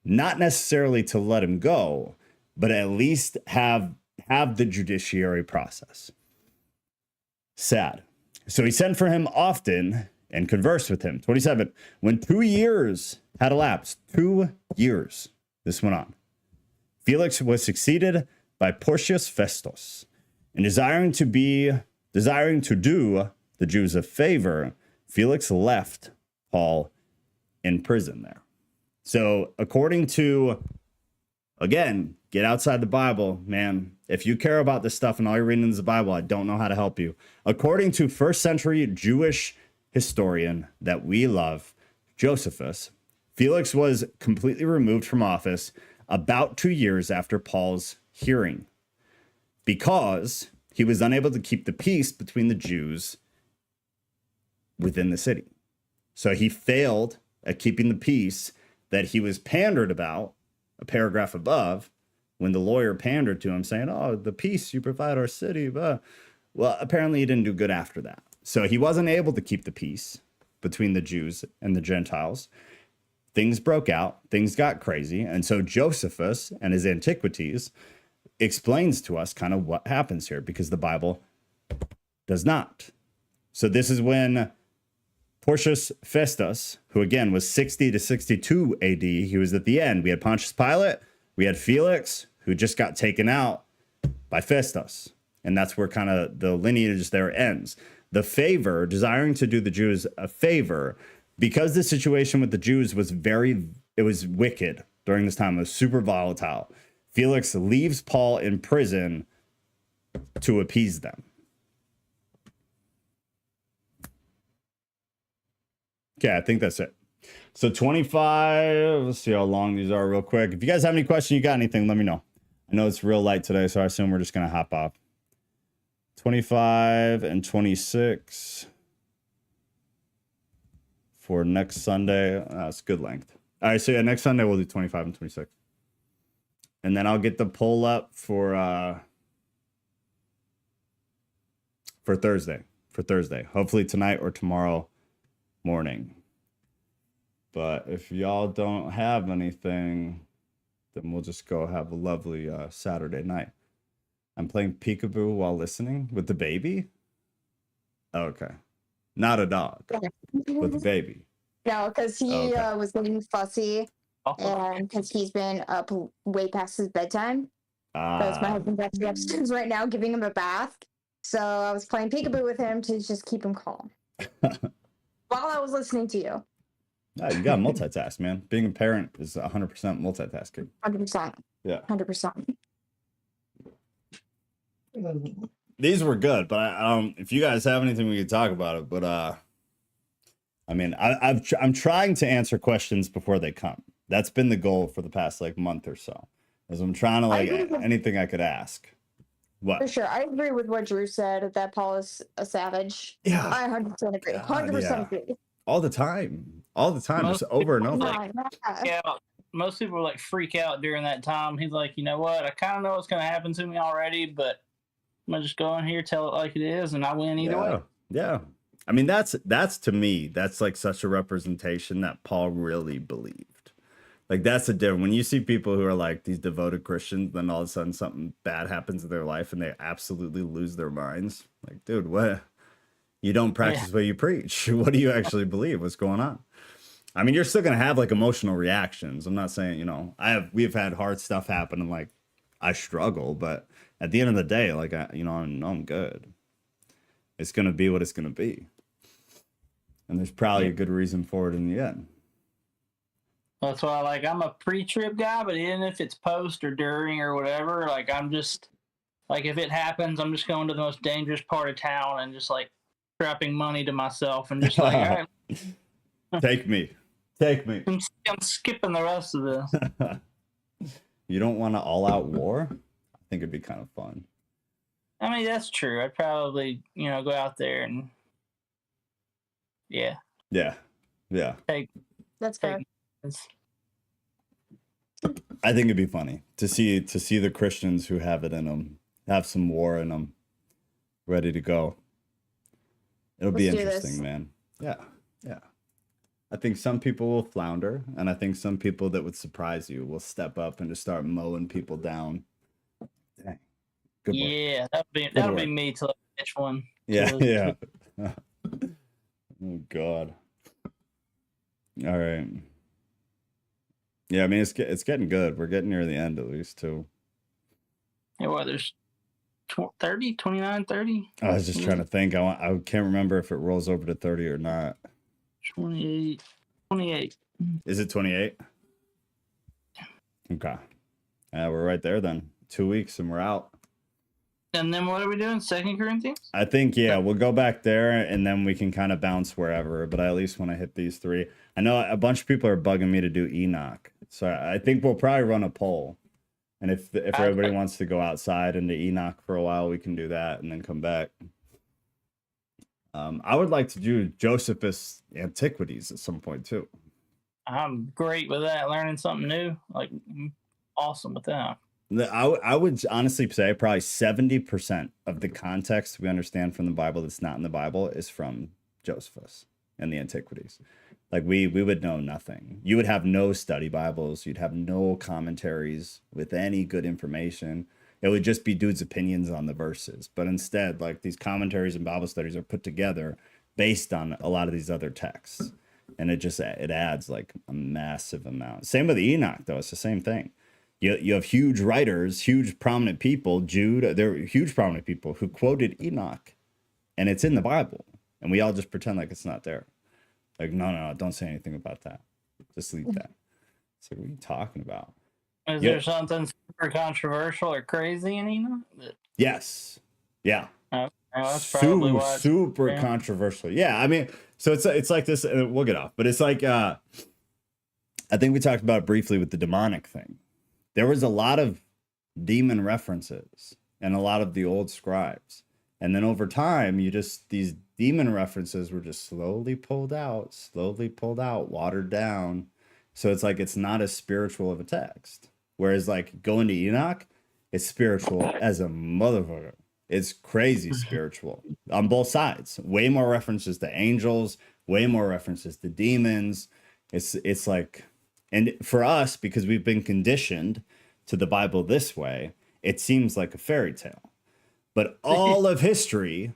Not necessarily to let him go, but at least have the judiciary process. Sad. So he sent for him often and conversed with him. 27. When 2 years had elapsed, 2 years, this went on, Felix was succeeded by Porcius Festus, and desiring to do the Jews a favor, Felix left Paul in prison there. So according to, again, get outside the Bible, man. If you care about this stuff and all you're reading is the Bible, I don't know how to help you. According to first century Jewish historian that we love, Josephus, Felix was completely removed from office about 2 years after Paul's hearing because he was unable to keep the peace between the Jews within the city. So he failed at keeping the peace that he was pandered about a paragraph above when the lawyer pandered to him saying, oh, the peace you provide our city. Well, apparently he didn't do good after that. So he wasn't able to keep the peace between the Jews and the Gentiles. Things broke out. Things got crazy. And so Josephus and his Antiquities explains to us kind of what happens here because the Bible does not. So this is when Porcius Festus, who again was 60 to 62 AD, he was at the end. We had Pontius Pilate, we had Felix, who just got taken out by Festus. And that's where kind of the lineage there ends. The favor, desiring to do the Jews a favor, because the situation with the Jews was it was wicked during this time. It was super volatile. Felix leaves Paul in prison to appease them. Okay, I think that's it. So 25, let's see how long these are real quick. If you guys have any questions, you got anything, let me know. I know it's real light today, so I assume we're just gonna hop off. 25 and 26 for next Sunday. That's good length. All right, so yeah, next Sunday we'll do 25 and 26. And then I'll get the poll up for Thursday. For Thursday. Hopefully tonight or tomorrow morning. But if y'all don't have anything, then we'll just go have a lovely Saturday night. I'm playing peekaboo while listening with the baby. Okay. Not a dog, with the baby. No, because he Okay. was getting fussy, Oh, and because he's been up way past his bedtime. Because my Ah, husband's actually upstairs right now giving him a bath. So I was playing peekaboo with him to just keep him calm while I was listening to you. you got to multitask, man. Being a parent is 100% multitasking. 100%. Yeah. 100%. These were good, but if you guys have anything, we could talk about it. But I mean, I'm trying to answer questions before they come. That's been the goal for the past like month or so. As I'm trying to like anything I could ask. What? For sure. I agree with what Drew said, that Paul is a savage. Yeah. I 100% agree. God, 100% yeah. agree. All the time. All the time. Most Just over and people over. like- Yeah. Yeah, most people like freak out during that time. He's like, you know what? I kind of know what's going to happen to me already, but I'm gonna just go in here, tell it like it is, and I win either way. Yeah. I mean, that's to me, that's like such a representation that Paul really believed. Like that's the difference. When you see people who are like these devoted Christians, then all of a sudden something bad happens in their life and they absolutely lose their minds. Like, dude, what? You don't practice what you preach. What do you actually believe? What's going on? I mean, you're still gonna have like emotional reactions. I'm not saying, we've had hard stuff happen and like I struggle, but at the end of the day, like I know I'm good. It's gonna be what it's gonna be. And there's probably a good reason for it in the end. That's why, like, I'm a pre-trip guy, but even if it's post or during or whatever, like, I'm just, like, if it happens, I'm just going to the most dangerous part of town and just, like, strapping money to myself and just like, all right. Take me. I'm skipping the rest of this. You don't want an all-out war? I think it'd be kind of fun. I mean, that's true. I'd probably, go out there and, yeah. That's fair. I think it'd be funny to see the Christians who have it in them, have some war in them, ready to go. It'll be interesting, man. Yeah. I think some people will flounder, and I think some people that would surprise you will step up and just start mowing people down. Dang. Good work. Yeah, that'll be me till I catch one. Yeah. Oh God. All right. Yeah, I mean it's getting good. We're getting near the end at least too. Yeah, well, there's 30, 29, 30. I was just trying to think. I can't remember if it rolls over to 30 or not. 28. Is it 28? Okay. Yeah, we're right there then. 2 weeks and we're out. And then what are we doing? 2 Corinthians? I think, yeah, we'll go back there and then we can kind of bounce wherever. But I at least want to hit these three. I know a bunch of people are bugging me to do Enoch. So I think we'll probably run a poll. And if everybody wants to go outside into Enoch for a while, we can do that and then come back. I would like to do Josephus Antiquities at some point too. I'm great with that. Learning something new. Like, I'm awesome with that. I would honestly say probably 70% of the context we understand from the Bible that's not in the Bible is from Josephus and the Antiquities. Like we would know nothing. You would have no study Bibles. You'd have no commentaries with any good information. It would just be dudes' opinions on the verses. But instead, like these commentaries and Bible studies are put together based on a lot of these other texts. And it adds like a massive amount. Same with Enoch, though. It's the same thing. You have huge writers, huge prominent people, Jude, they're huge prominent people who quoted Enoch. And it's in the Bible. And we all just pretend like it's not there. Like, no, don't say anything about that. Just leave that. So what are you talking about? Is there something super controversial or crazy in Enoch? Yes. Yeah. That's probably super controversial. Yeah, I mean, so it's like this. We'll get off, but it's like I think we talked about it briefly with the demonic thing. There was a lot of demon references and a lot of the old scribes. And then over time, these demon references were just slowly pulled out, watered down. So it's like it's not as spiritual of a text. Whereas like going to Enoch, it's spiritual as a motherfucker. It's crazy spiritual on both sides. Way more references to angels, way more references to demons. It's like, and for us, because we've been conditioned to the Bible this way, it seems like a fairy tale. But all of history,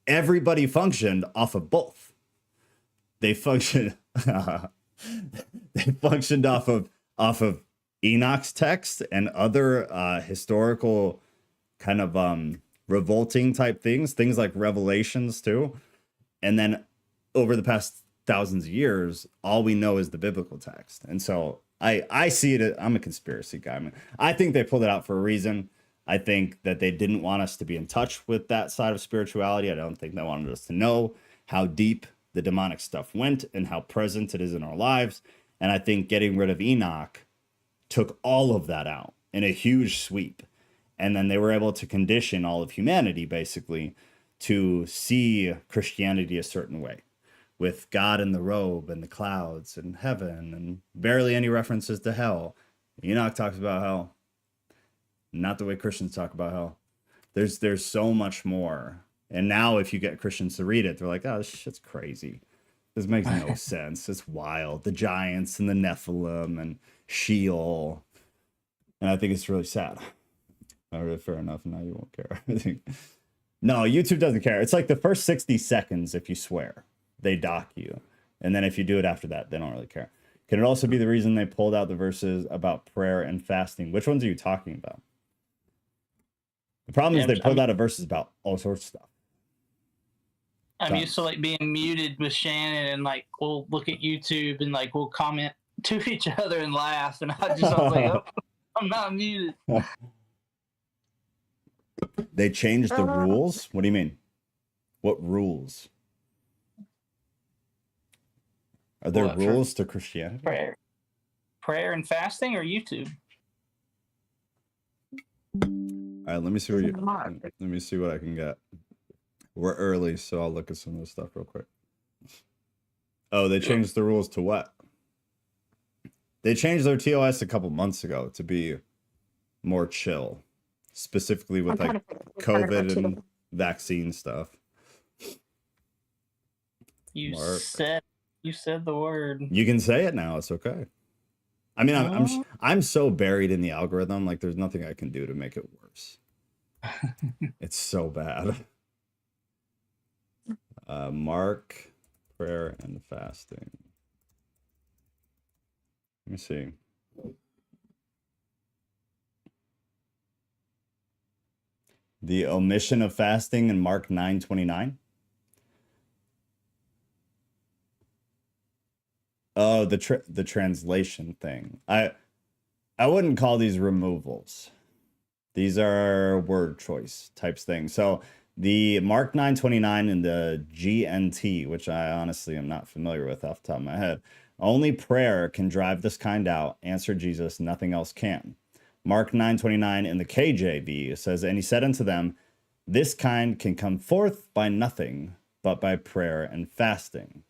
everybody functioned off of both. They functioned off of Enoch's text and other historical kind of revolting type things like Revelations too. And then over the past thousands of years, all we know is the biblical text. And so I see it. I'm a conspiracy guy. I think they pulled it out for a reason. I think that they didn't want us to be in touch with that side of spirituality. I don't think they wanted us to know how deep the demonic stuff went and how present it is in our lives. And I think getting rid of Enoch took all of that out in a huge sweep. And then they were able to condition all of humanity basically to see Christianity a certain way, with God in the robe and the clouds and heaven and barely any references to hell. Enoch talks about hell. Not the way Christians talk about hell. There's so much more. And now if you get Christians to read it, they're like, oh, this shit's crazy. This makes no sense. It's wild. The giants and the Nephilim and Sheol. And I think it's really sad. All right, fair enough. Now you won't care. I think. No, YouTube doesn't care. It's like the first 60 seconds, if you swear, they dock you. And then if you do it after that, they don't really care. Can it also be the reason they pulled out the verses about prayer and fasting? Which ones are you talking about? The problem is they pulled out of verses about all sorts of stuff. I'm used to like being muted with Shannon, and like we'll look at YouTube and like we'll comment to each other and laugh, and I was like, oh, I'm not muted. They changed the rules? What do you mean? What rules? Are there rules to Christianity? Prayer and fasting, or YouTube? All right, let me see what I can get. We're early, so I'll look at some of this stuff real quick. Oh, they changed the rules to what? They changed their TOS a couple months ago to be more chill, specifically with like COVID and vaccine stuff. You said the word. You can say it now. It's okay. I mean, I'm so buried in the algorithm. Like, there's nothing I can do to make it worse. It's so bad. Mark, prayer, and fasting. Let me see. The omission of fasting in Mark 9:29. Oh, the translation thing. I wouldn't call these removals. These are word choice types things. So the Mark 9:29 and the GNT, which I honestly am not familiar with off the top of my head. Only prayer can drive this kind out. Answer Jesus, nothing else can. Mark 9:29 in the KJV says, and he said unto them, this kind can come forth by nothing but by prayer and fasting.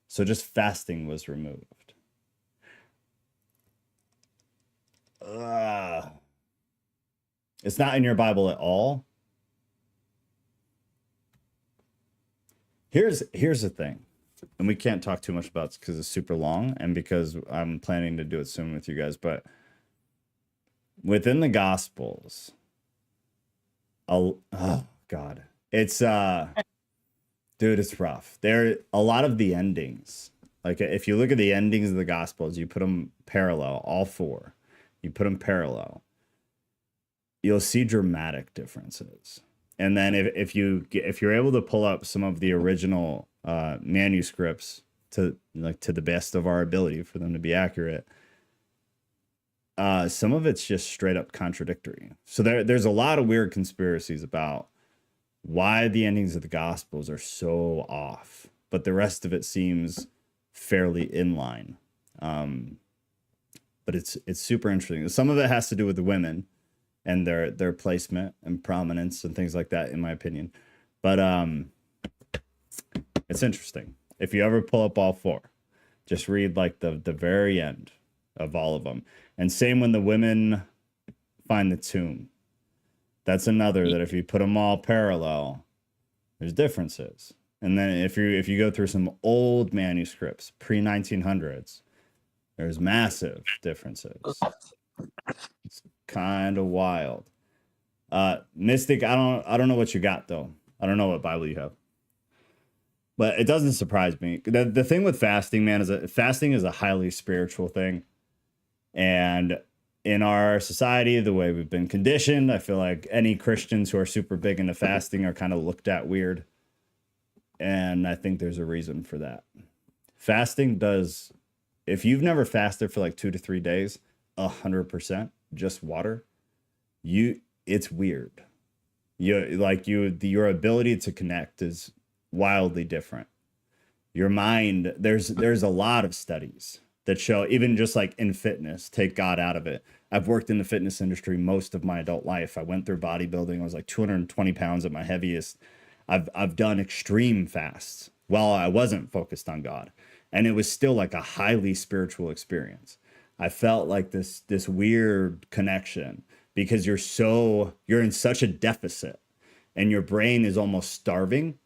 So just fasting was removed. It's not in your Bible at all. Here's the thing, and we can't talk too much about it because it's super long and because I'm planning to do it soon with you guys, but within the Gospels, oh God, it's dude, it's rough. There, a lot of the endings, like if you look at the endings of the Gospels, you put them parallel, all four, you put them parallel, you'll see dramatic differences. And then if you're able to pull up some of the original manuscripts to the best of our ability for them to be accurate, some of it's just straight up contradictory. So there's a lot of weird conspiracies about why the endings of the Gospels are so off, but the rest of it seems fairly in line. But it's super interesting. Some of it has to do with the women and their placement and prominence and things like that, in my opinion. But it's interesting. If you ever pull up all four, just read like the very end of all of them. And same when the women find the tomb. That's another that if you put them all parallel, there's differences. And then if you go through some old manuscripts, pre-1900s, there's massive differences. It's kind of wild. Mystic, I don't know what you got though. I don't know what Bible you have. But it doesn't surprise me. The thing with fasting, man, is fasting is a highly spiritual thing. And in our society, the way we've been conditioned, I feel like any Christians who are super big into fasting are kind of looked at weird. And I think there's a reason for that. Fasting does, if you've never fasted for like 2 to 3 days, 100%, just water, it's weird. Your ability to connect is wildly different. Your mind, there's a lot of studies that show, even just like in fitness, take God out of it. I've worked in the fitness industry most of my adult life. I went through bodybuilding. I was like 220 pounds at my heaviest. I've done extreme fasts while I wasn't focused on God. And it was still like a highly spiritual experience. I felt like this weird connection because you're in such a deficit and your brain is almost starving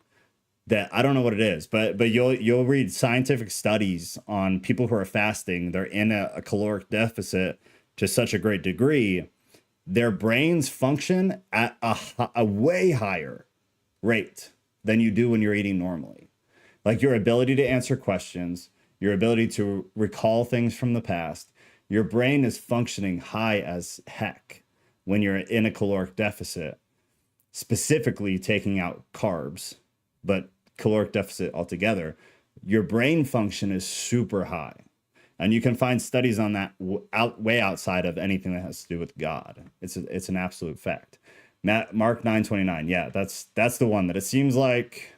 that I don't know what it is, but you'll read scientific studies on people who are fasting. They're in a caloric deficit to such a great degree, their brains function at a way higher rate than you do when you're eating normally. Like your ability to answer questions, your ability to recall things from the past, your brain is functioning high as heck when you're in a caloric deficit, specifically taking out carbs, but caloric deficit altogether. Your brain function is super high. And you can find studies on that way outside of anything that has to do with God. It's an absolute fact. Mark 9:29. Yeah, that's the one that it seems like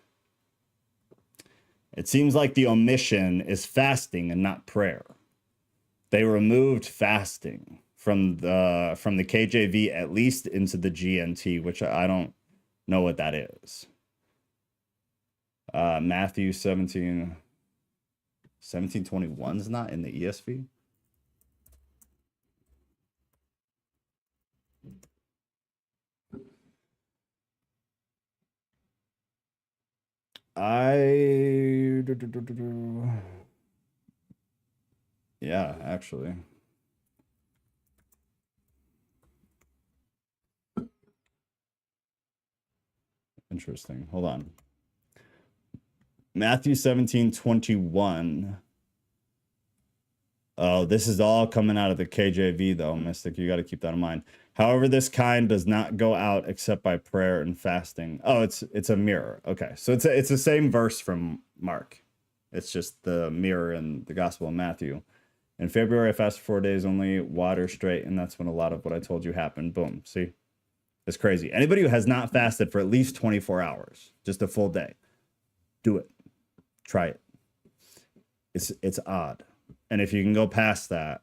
the omission is fasting and not prayer. They removed fasting from the KJV, at least into the GNT, which I don't know what that is. Matthew 17:21 is not in the ESV. Yeah, actually. Interesting. Hold on. Matthew 17:21. Oh, this is all coming out of the KJV though, Mystic. You got to keep that in mind. However, this kind does not go out except by prayer and fasting. Oh, it's a mirror. Okay, so it's the same verse from Mark. It's just the mirror in the Gospel of Matthew. In February, I fasted 4 days only, water straight, and that's when a lot of what I told you happened. Boom. See, it's crazy. Anybody who has not fasted for at least 24 hours, just a full day, do it. Try it. It's odd. And if you can go past that,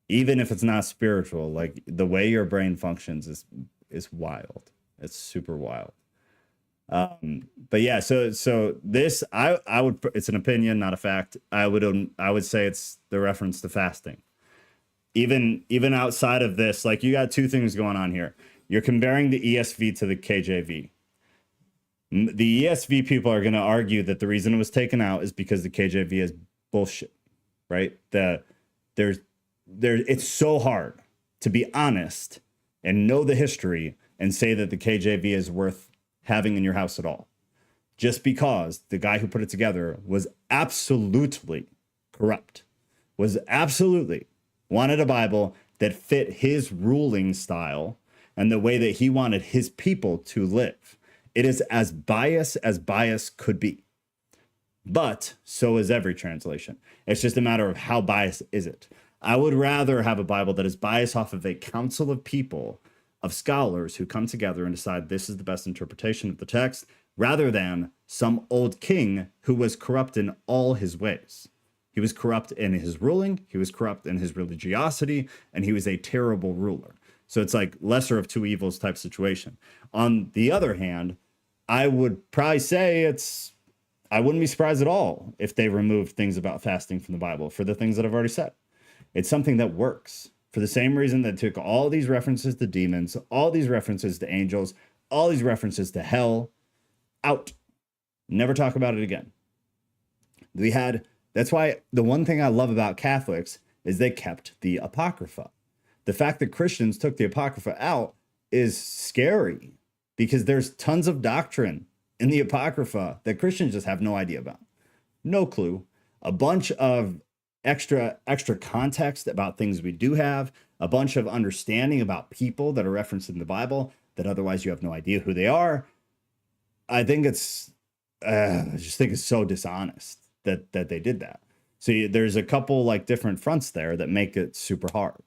even if it's not spiritual, like the way your brain functions is wild. It's super wild. But yeah, so this I would, it's an opinion, not a fact. I would say it's the reference to fasting. Even outside of this, like you got two things going on here. You're comparing the ESV to the KJV. The ESV people are going to argue that the reason it was taken out is because the KJV is bullshit, right? It's so hard to be honest and know the history and say that the KJV is worth having in your house at all, just because the guy who put it together was absolutely corrupt, was absolutely wanted a Bible that fit his ruling style and the way that he wanted his people to live. It is as biased as bias could be. But so is every translation. It's just a matter of how biased is it. I would rather have a Bible that is biased off of a council of people, of scholars who come together and decide this is the best interpretation of the text, rather than some old king who was corrupt in all his ways. He was corrupt in his ruling, he was corrupt in his religiosity, and he was a terrible ruler. So it's like lesser of two evils type situation. On the other hand, I would probably say I wouldn't be surprised at all if they removed things about fasting from the Bible for the things that I've already said. It's something that works for the same reason that took all these references to demons, all these references to angels, all these references to hell out. Never talk about it again. That's why the one thing I love about Catholics is they kept the Apocrypha. The fact that Christians took the Apocrypha out is scary because there's tons of doctrine in the Apocrypha that Christians just have no idea about. No clue. A bunch of extra context about things we do have, a bunch of understanding about people that are referenced in the Bible that otherwise you have no idea who they are. I think I just think it's so dishonest that they did that. So there's a couple like different fronts there that make it super hard.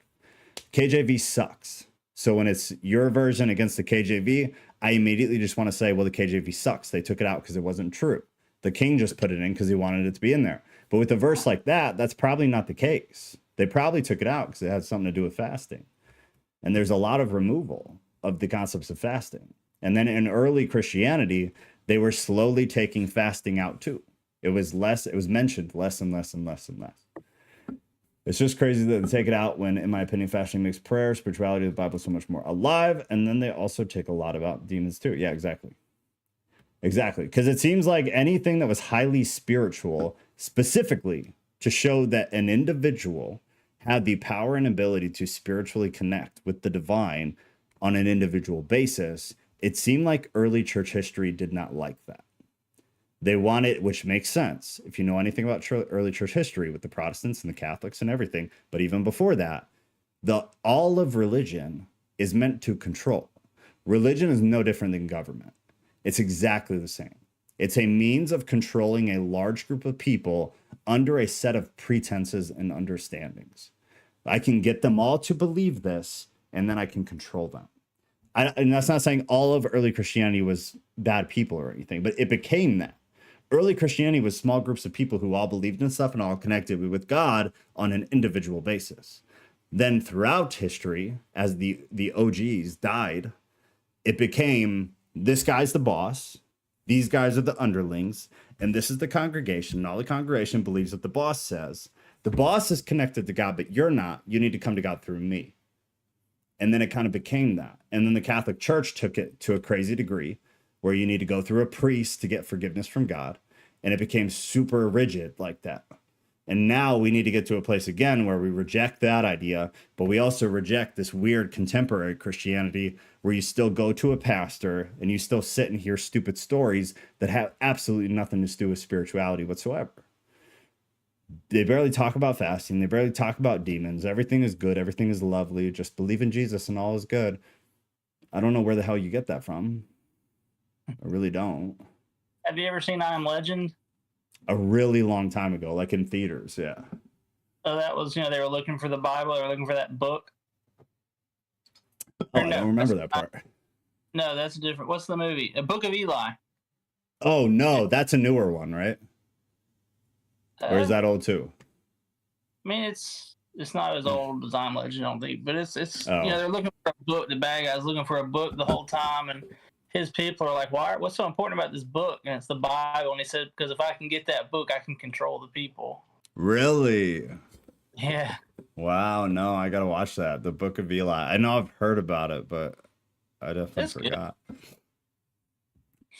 KJV sucks. So when it's your version against the KJV, I immediately just want to say, well, the KJV sucks. They took it out because it wasn't true. The king just put it in because he wanted it to be in there. But with a verse like that, that's probably not the case. They probably took it out because it had something to do with fasting. And there's a lot of removal of the concepts of fasting. And then in early Christianity, they were slowly taking fasting out too. It was mentioned less and less and less and less. It's just crazy that they take it out when, in my opinion, fasting makes prayer, spirituality of the Bible so much more alive. And then they also take a lot about demons too. Yeah, exactly. Exactly. Because it seems like anything that was highly spiritual, specifically to show that an individual had the power and ability to spiritually connect with the divine on an individual basis, it seemed like early church history did not like that. They wanted, which makes sense if you know anything about early church history with the Protestants and the Catholics and everything. But even before that, all of religion is meant to control. Religion is no different than government. It's exactly the same. It's a means of controlling a large group of people under a set of pretenses and understandings. I can get them all to believe this, and then I can control them. And that's not saying all of early Christianity was bad people or anything, but it became that. Early Christianity was small groups of people who all believed in stuff and all connected with God on an individual basis. Then throughout history, as the OGs died, it became, this guy's the boss, these guys are the underlings, and this is the congregation. And all the congregation believes what the boss says. The boss is connected to God, but you're not. You need to come to God through me. And then it kind of became that. And then the Catholic Church took it to a crazy degree where you need to go through a priest to get forgiveness from God. And it became super rigid like that. And now we need to get to a place again where we reject that idea, but we also reject this weird contemporary Christianity where you still go to a pastor and you still sit and hear stupid stories that have absolutely nothing to do with spirituality whatsoever. They barely talk about fasting. They barely talk about demons. Everything is good. Everything is lovely. Just believe in Jesus and all is good. I don't know where the hell you get that from. I really don't. Have you ever seen I Am Legend? A really long time ago, like in theaters, yeah. So that was, they were looking for the Bible. They were looking for that book. Oh, I don't remember that part. No, that's different. What's the movie? A Book of Eli. Oh, no, that's a newer one, right? Or is that old too? I mean, it's not as old as I Am Legend, I don't think, but it's Oh. they're looking for a book. The bad guy's looking for a book the whole time, and his people are like, what's so important about this book? And it's the Bible. And he said, because if I can get that book, I can control the people. Really? Yeah. Wow, no, I gotta watch that. The Book of Eli. I know I've heard about it, but I definitely It's forgot. Good.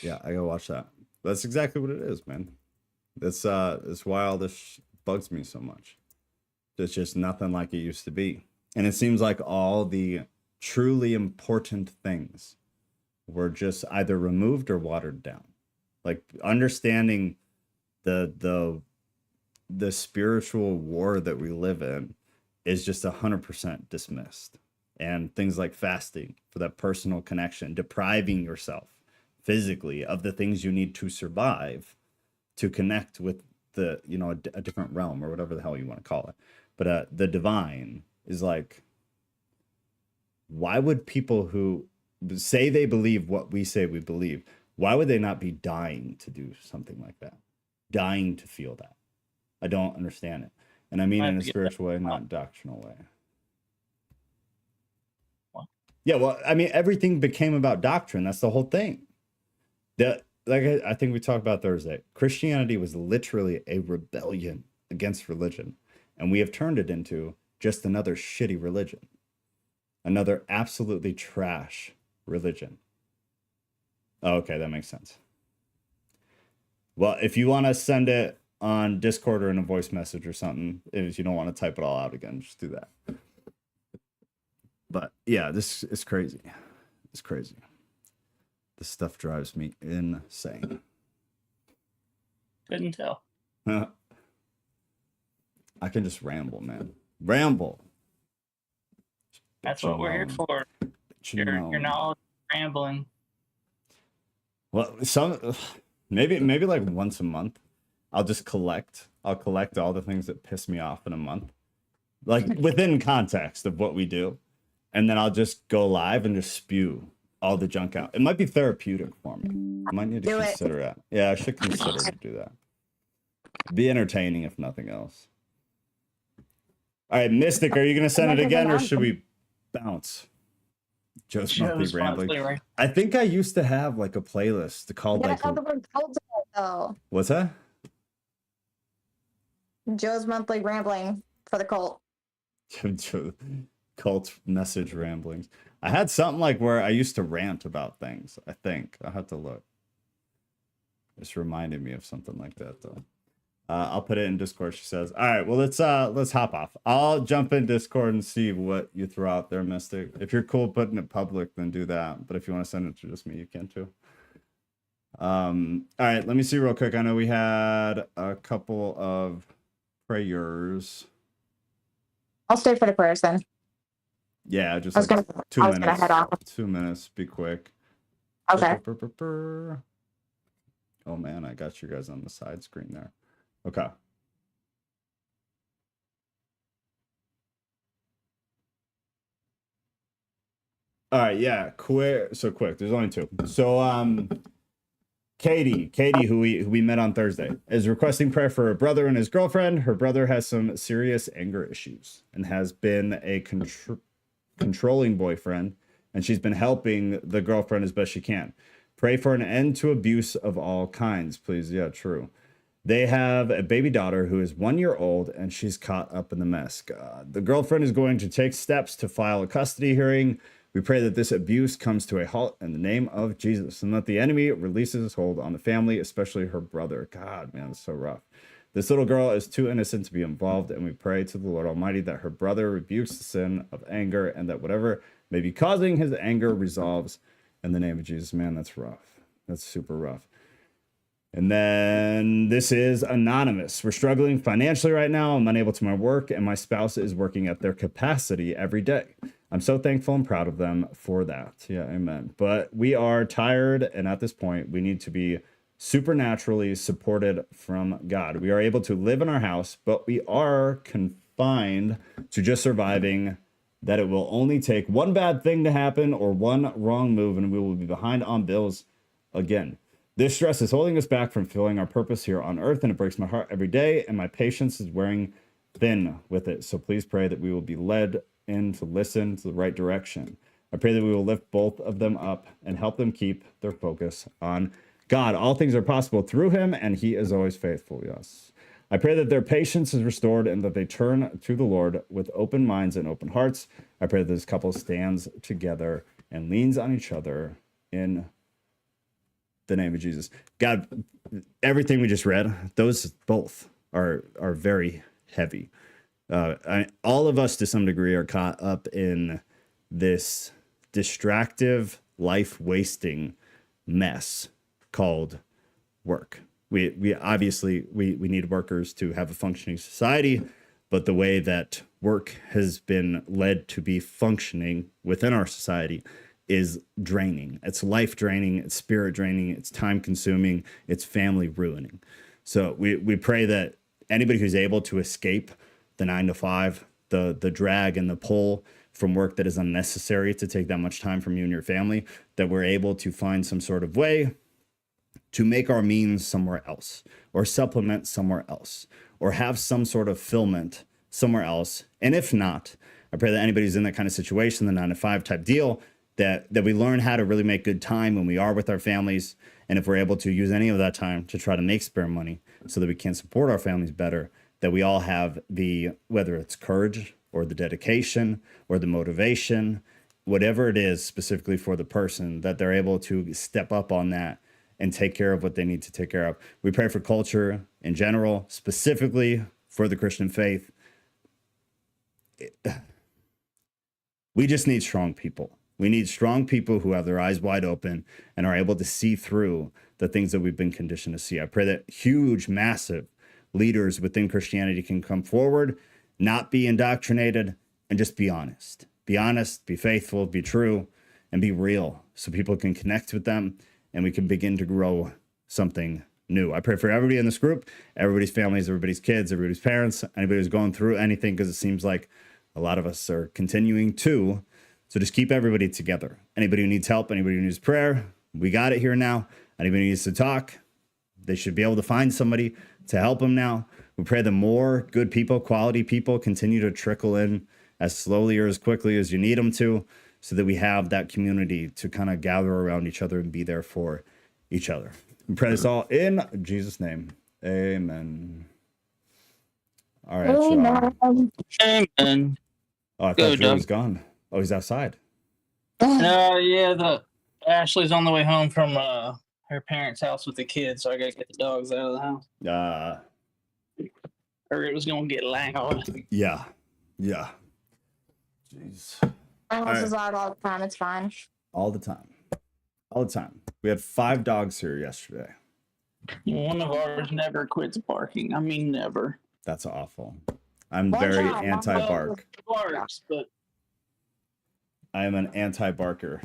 Yeah, I gotta watch that. That's exactly what it is, man. It's why all this bugs me so much. It's just nothing like it used to be. And it seems like all the truly important things were just either removed or watered down. Like understanding the spiritual war that we live in is just 100% dismissed. And things like fasting for that personal connection, depriving yourself physically of the things you need to survive to connect with the, a different realm or whatever the hell you want to call it. But the divine is like, why would people who say they believe what we say we believe, why would they not be dying to do something like that? Dying to feel that? I don't understand it. And I mean in a spiritual way, not doctrinal way. Yeah, well, I mean, everything became about doctrine. That's the whole thing. I think we talked about Thursday. Christianity was literally a rebellion against religion, and we have turned it into just another shitty religion, another absolutely trash religion. Oh, okay, that makes sense. Well, if you want to send it on Discord or in a voice message or something, if you don't want to type it all out again, just do that. But yeah, this is crazy. It's crazy. This stuff drives me insane. Couldn't tell. I can just ramble, man. Ramble. That's what we're here for. Your knowledge, rambling. Well, maybe like once a month, I'll collect all the things that piss me off in a month, like within context of what we do, and then I'll just go live and just spew all the junk out. It might be therapeutic for me. I might need to consider that. Yeah, I should consider to do that. Be entertaining if nothing else. All right, Mystic, are you gonna send it again or should we bounce? Joe's Monthly Rambling. I think I used to have like a playlist called like. The word cult though. What's that? Joe's Monthly Rambling for the cult. Cult message ramblings. I had something like where I used to rant about things. I think I'll have to look. It's reminded me of something like that though. I'll put it in Discord. She says, all right, well, let's hop off. I'll jump in Discord and see what you throw out there, Mystic. If you're cool putting it public, then do that. But if you want to send it to just me, you can too. All right, let me see real quick. I know we had a couple of prayers. I'll stay for the prayers then. Yeah, just 2 minutes. Gonna head off. 2 minutes, be quick. Okay. Oh man, I got you guys on the side screen there. Okay. All right, yeah, quick. There's only two. So Katie, who we met on Thursday, is requesting prayer for her brother and his girlfriend. Her brother has some serious anger issues and has been a controlling boyfriend, and she's been helping the girlfriend as best she can. Pray for an end to abuse of all kinds, please. Yeah, true. They have a baby daughter who is 1 year old, and she's caught up in the mess. The girlfriend is going to take steps to file a custody hearing. We pray that this abuse comes to a halt in the name of Jesus, and that the enemy releases his hold on the family, especially her brother. God, man, it's so rough. This little girl is too innocent to be involved, and we pray to the Lord Almighty that her brother rebukes the sin of anger, and that whatever may be causing his anger resolves in the name of Jesus. Man, that's rough. That's super rough. And then this is anonymous. We're struggling financially right now. I'm unable to my work, and my spouse is working at their capacity every day. I'm so thankful and proud of them for that. Yeah, amen. But we are tired, and at this point, we need to be supernaturally supported from God. We are able to live in our house, but we are confined to just surviving, that it will only take one bad thing to happen or one wrong move, and we will be behind on bills again. This stress is holding us back from fulfilling our purpose here on earth, and it breaks my heart every day, and my patience is wearing thin with it. So please pray that we will be led in to listen to the right direction. I pray that we will lift both of them up and help them keep their focus on God. All things are possible through him, and he is always faithful. Yes. I pray that their patience is restored and that they turn to the Lord with open minds and open hearts. I pray that this couple stands together and leans on each other in the name of Jesus. God, everything we just read, those both are very heavy. All of us to some degree are caught up in this distractive, life wasting mess called work. We obviously need workers to have a functioning society, but the way that work has been led to be functioning within our society is draining. It's life draining, it's spirit draining, it's time consuming, it's family ruining. So we pray that anybody who's able to escape the 9 to 5, the drag and the pull from work that is unnecessary to take that much time from you and your family, that we're able to find some sort of way to make our means somewhere else, or supplement somewhere else, or have some sort of fulfillment somewhere else. And if not, I pray that anybody who's in that kind of situation, the 9 to 5 type deal, that we learn how to really make good time when we are with our families. And if we're able to use any of that time to try to make spare money so that we can support our families better, that we all have the, whether it's courage or the dedication or the motivation, whatever it is specifically for the person, that they're able to step up on that and take care of what they need to take care of. We pray for culture in general, specifically for the Christian faith. We just need strong people. We need strong people who have their eyes wide open and are able to see through the things that we've been conditioned to see. I pray that huge, massive leaders within Christianity can come forward, not be indoctrinated, and just be honest. Be honest, be faithful, be true, and be real so people can connect with them and we can begin to grow something new. I pray for everybody in this group, everybody's families, everybody's kids, everybody's parents, anybody who's going through anything, because it seems like a lot of us are continuing to. So just keep everybody together. Anybody who needs help, anybody who needs prayer, we got it here now. Anybody who needs to talk, they should be able to find somebody to help them now. We pray that more good people, quality people continue to trickle in as slowly or as quickly as you need them to, so that we have that community to kind of gather around each other and be there for each other. We pray this all in Jesus' name. Amen. All right, y'all. Amen. Oh, I Go, thought Drew Doug. was gone. Oh, he's outside. Yeah, the Ashley's on the way home from her parents' house with the kids, so I gotta get the dogs out of the house. Or it was gonna get loud. Yeah. Jeez. My house Alright. is loud all the time. It's fine. All the time. We had 5 dogs here yesterday. One of ours never quits barking. I mean, never. That's awful. I'm One very time, anti-bark. Barks, but I am an anti-barker.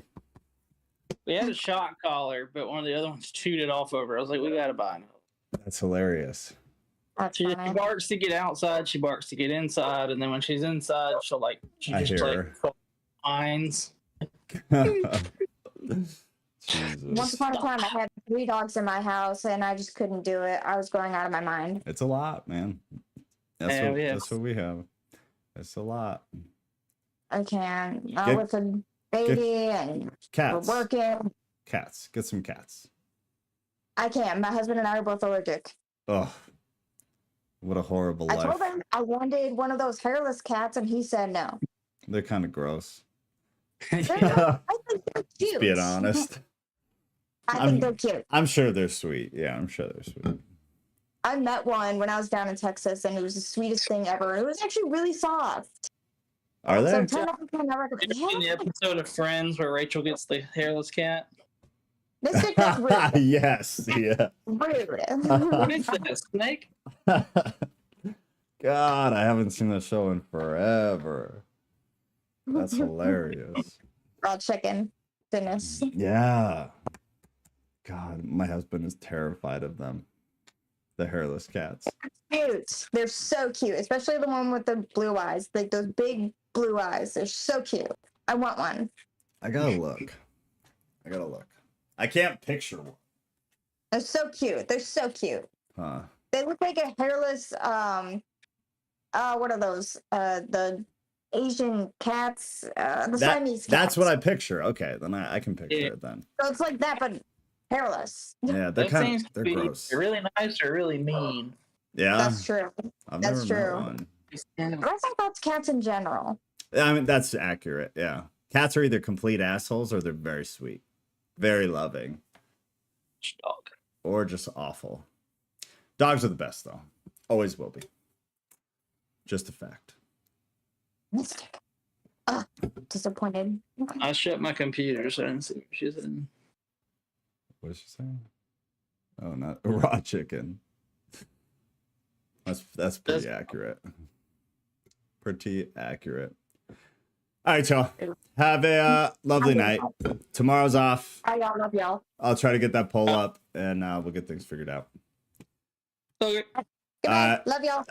we had a shot collar, but one of the other ones chewed it off over. I was like, we gotta buy another. That's hilarious. That's She funny. barks to get outside. She barks to get inside, and then when she's inside, she I just hear whines. Once Jesus. upon a time, I had 3 dogs in my house, and I just couldn't do it. I was going out of my mind. It's a lot, man. That's Yeah, that's what we have. It's a lot. I can't. Not Get- with a baby, and Cats. we're working. Cats. Get some cats. I can't. My husband and I are both allergic. Oh, what a horrible I life. told him I wanted one of those hairless cats, and he said no. They're kind of gross. They're not- I think they're cute. Being honest. I think they're cute. I'm sure they're sweet. Yeah, I'm sure they're sweet. I met one when I was down in Texas, and it was the sweetest thing ever. It was actually really soft. Are So they? 10 out of 10, I recommend. Did you see the Yeah, episode of Friends where Rachel gets the hairless cat? this chick was rude. Yes. Yeah. What is that, a snake? God, I haven't seen that show in forever. That's hilarious. Raw chicken. Goodness. Yeah. God, my husband is terrified of them. The hairless cats. Cute. They're so cute, especially the one with the blue eyes, like those big blue eyes. They're so cute. I want one. I gotta look. I can't picture one. They're so cute. They're so cute. Huh. They look like a hairless. What are those? The Asian cats. The Siamese cats. That's what I picture. Okay, then I can picture Yeah. it then. So it's like that, but hairless. Yeah, they're That kind seems of to they're be gross. really nice or really mean. Yeah, That's true. I've that's never met true. one. But I think that's cats in general. I mean, that's accurate. Yeah, cats are either complete assholes or they're very sweet, very loving, Dog. or just awful. Dogs are the best, though. Always will be. Just a fact. Mystic. Disappointed. I shut my computer so I didn't see what she's in. What did she say? Oh, not raw chicken. That's pretty accurate. Pretty accurate. All right, y'all. Have a lovely night. Tomorrow's off. I love y'all. I'll try to get that poll up, and we'll get things figured out. Okay. Good night. Love y'all.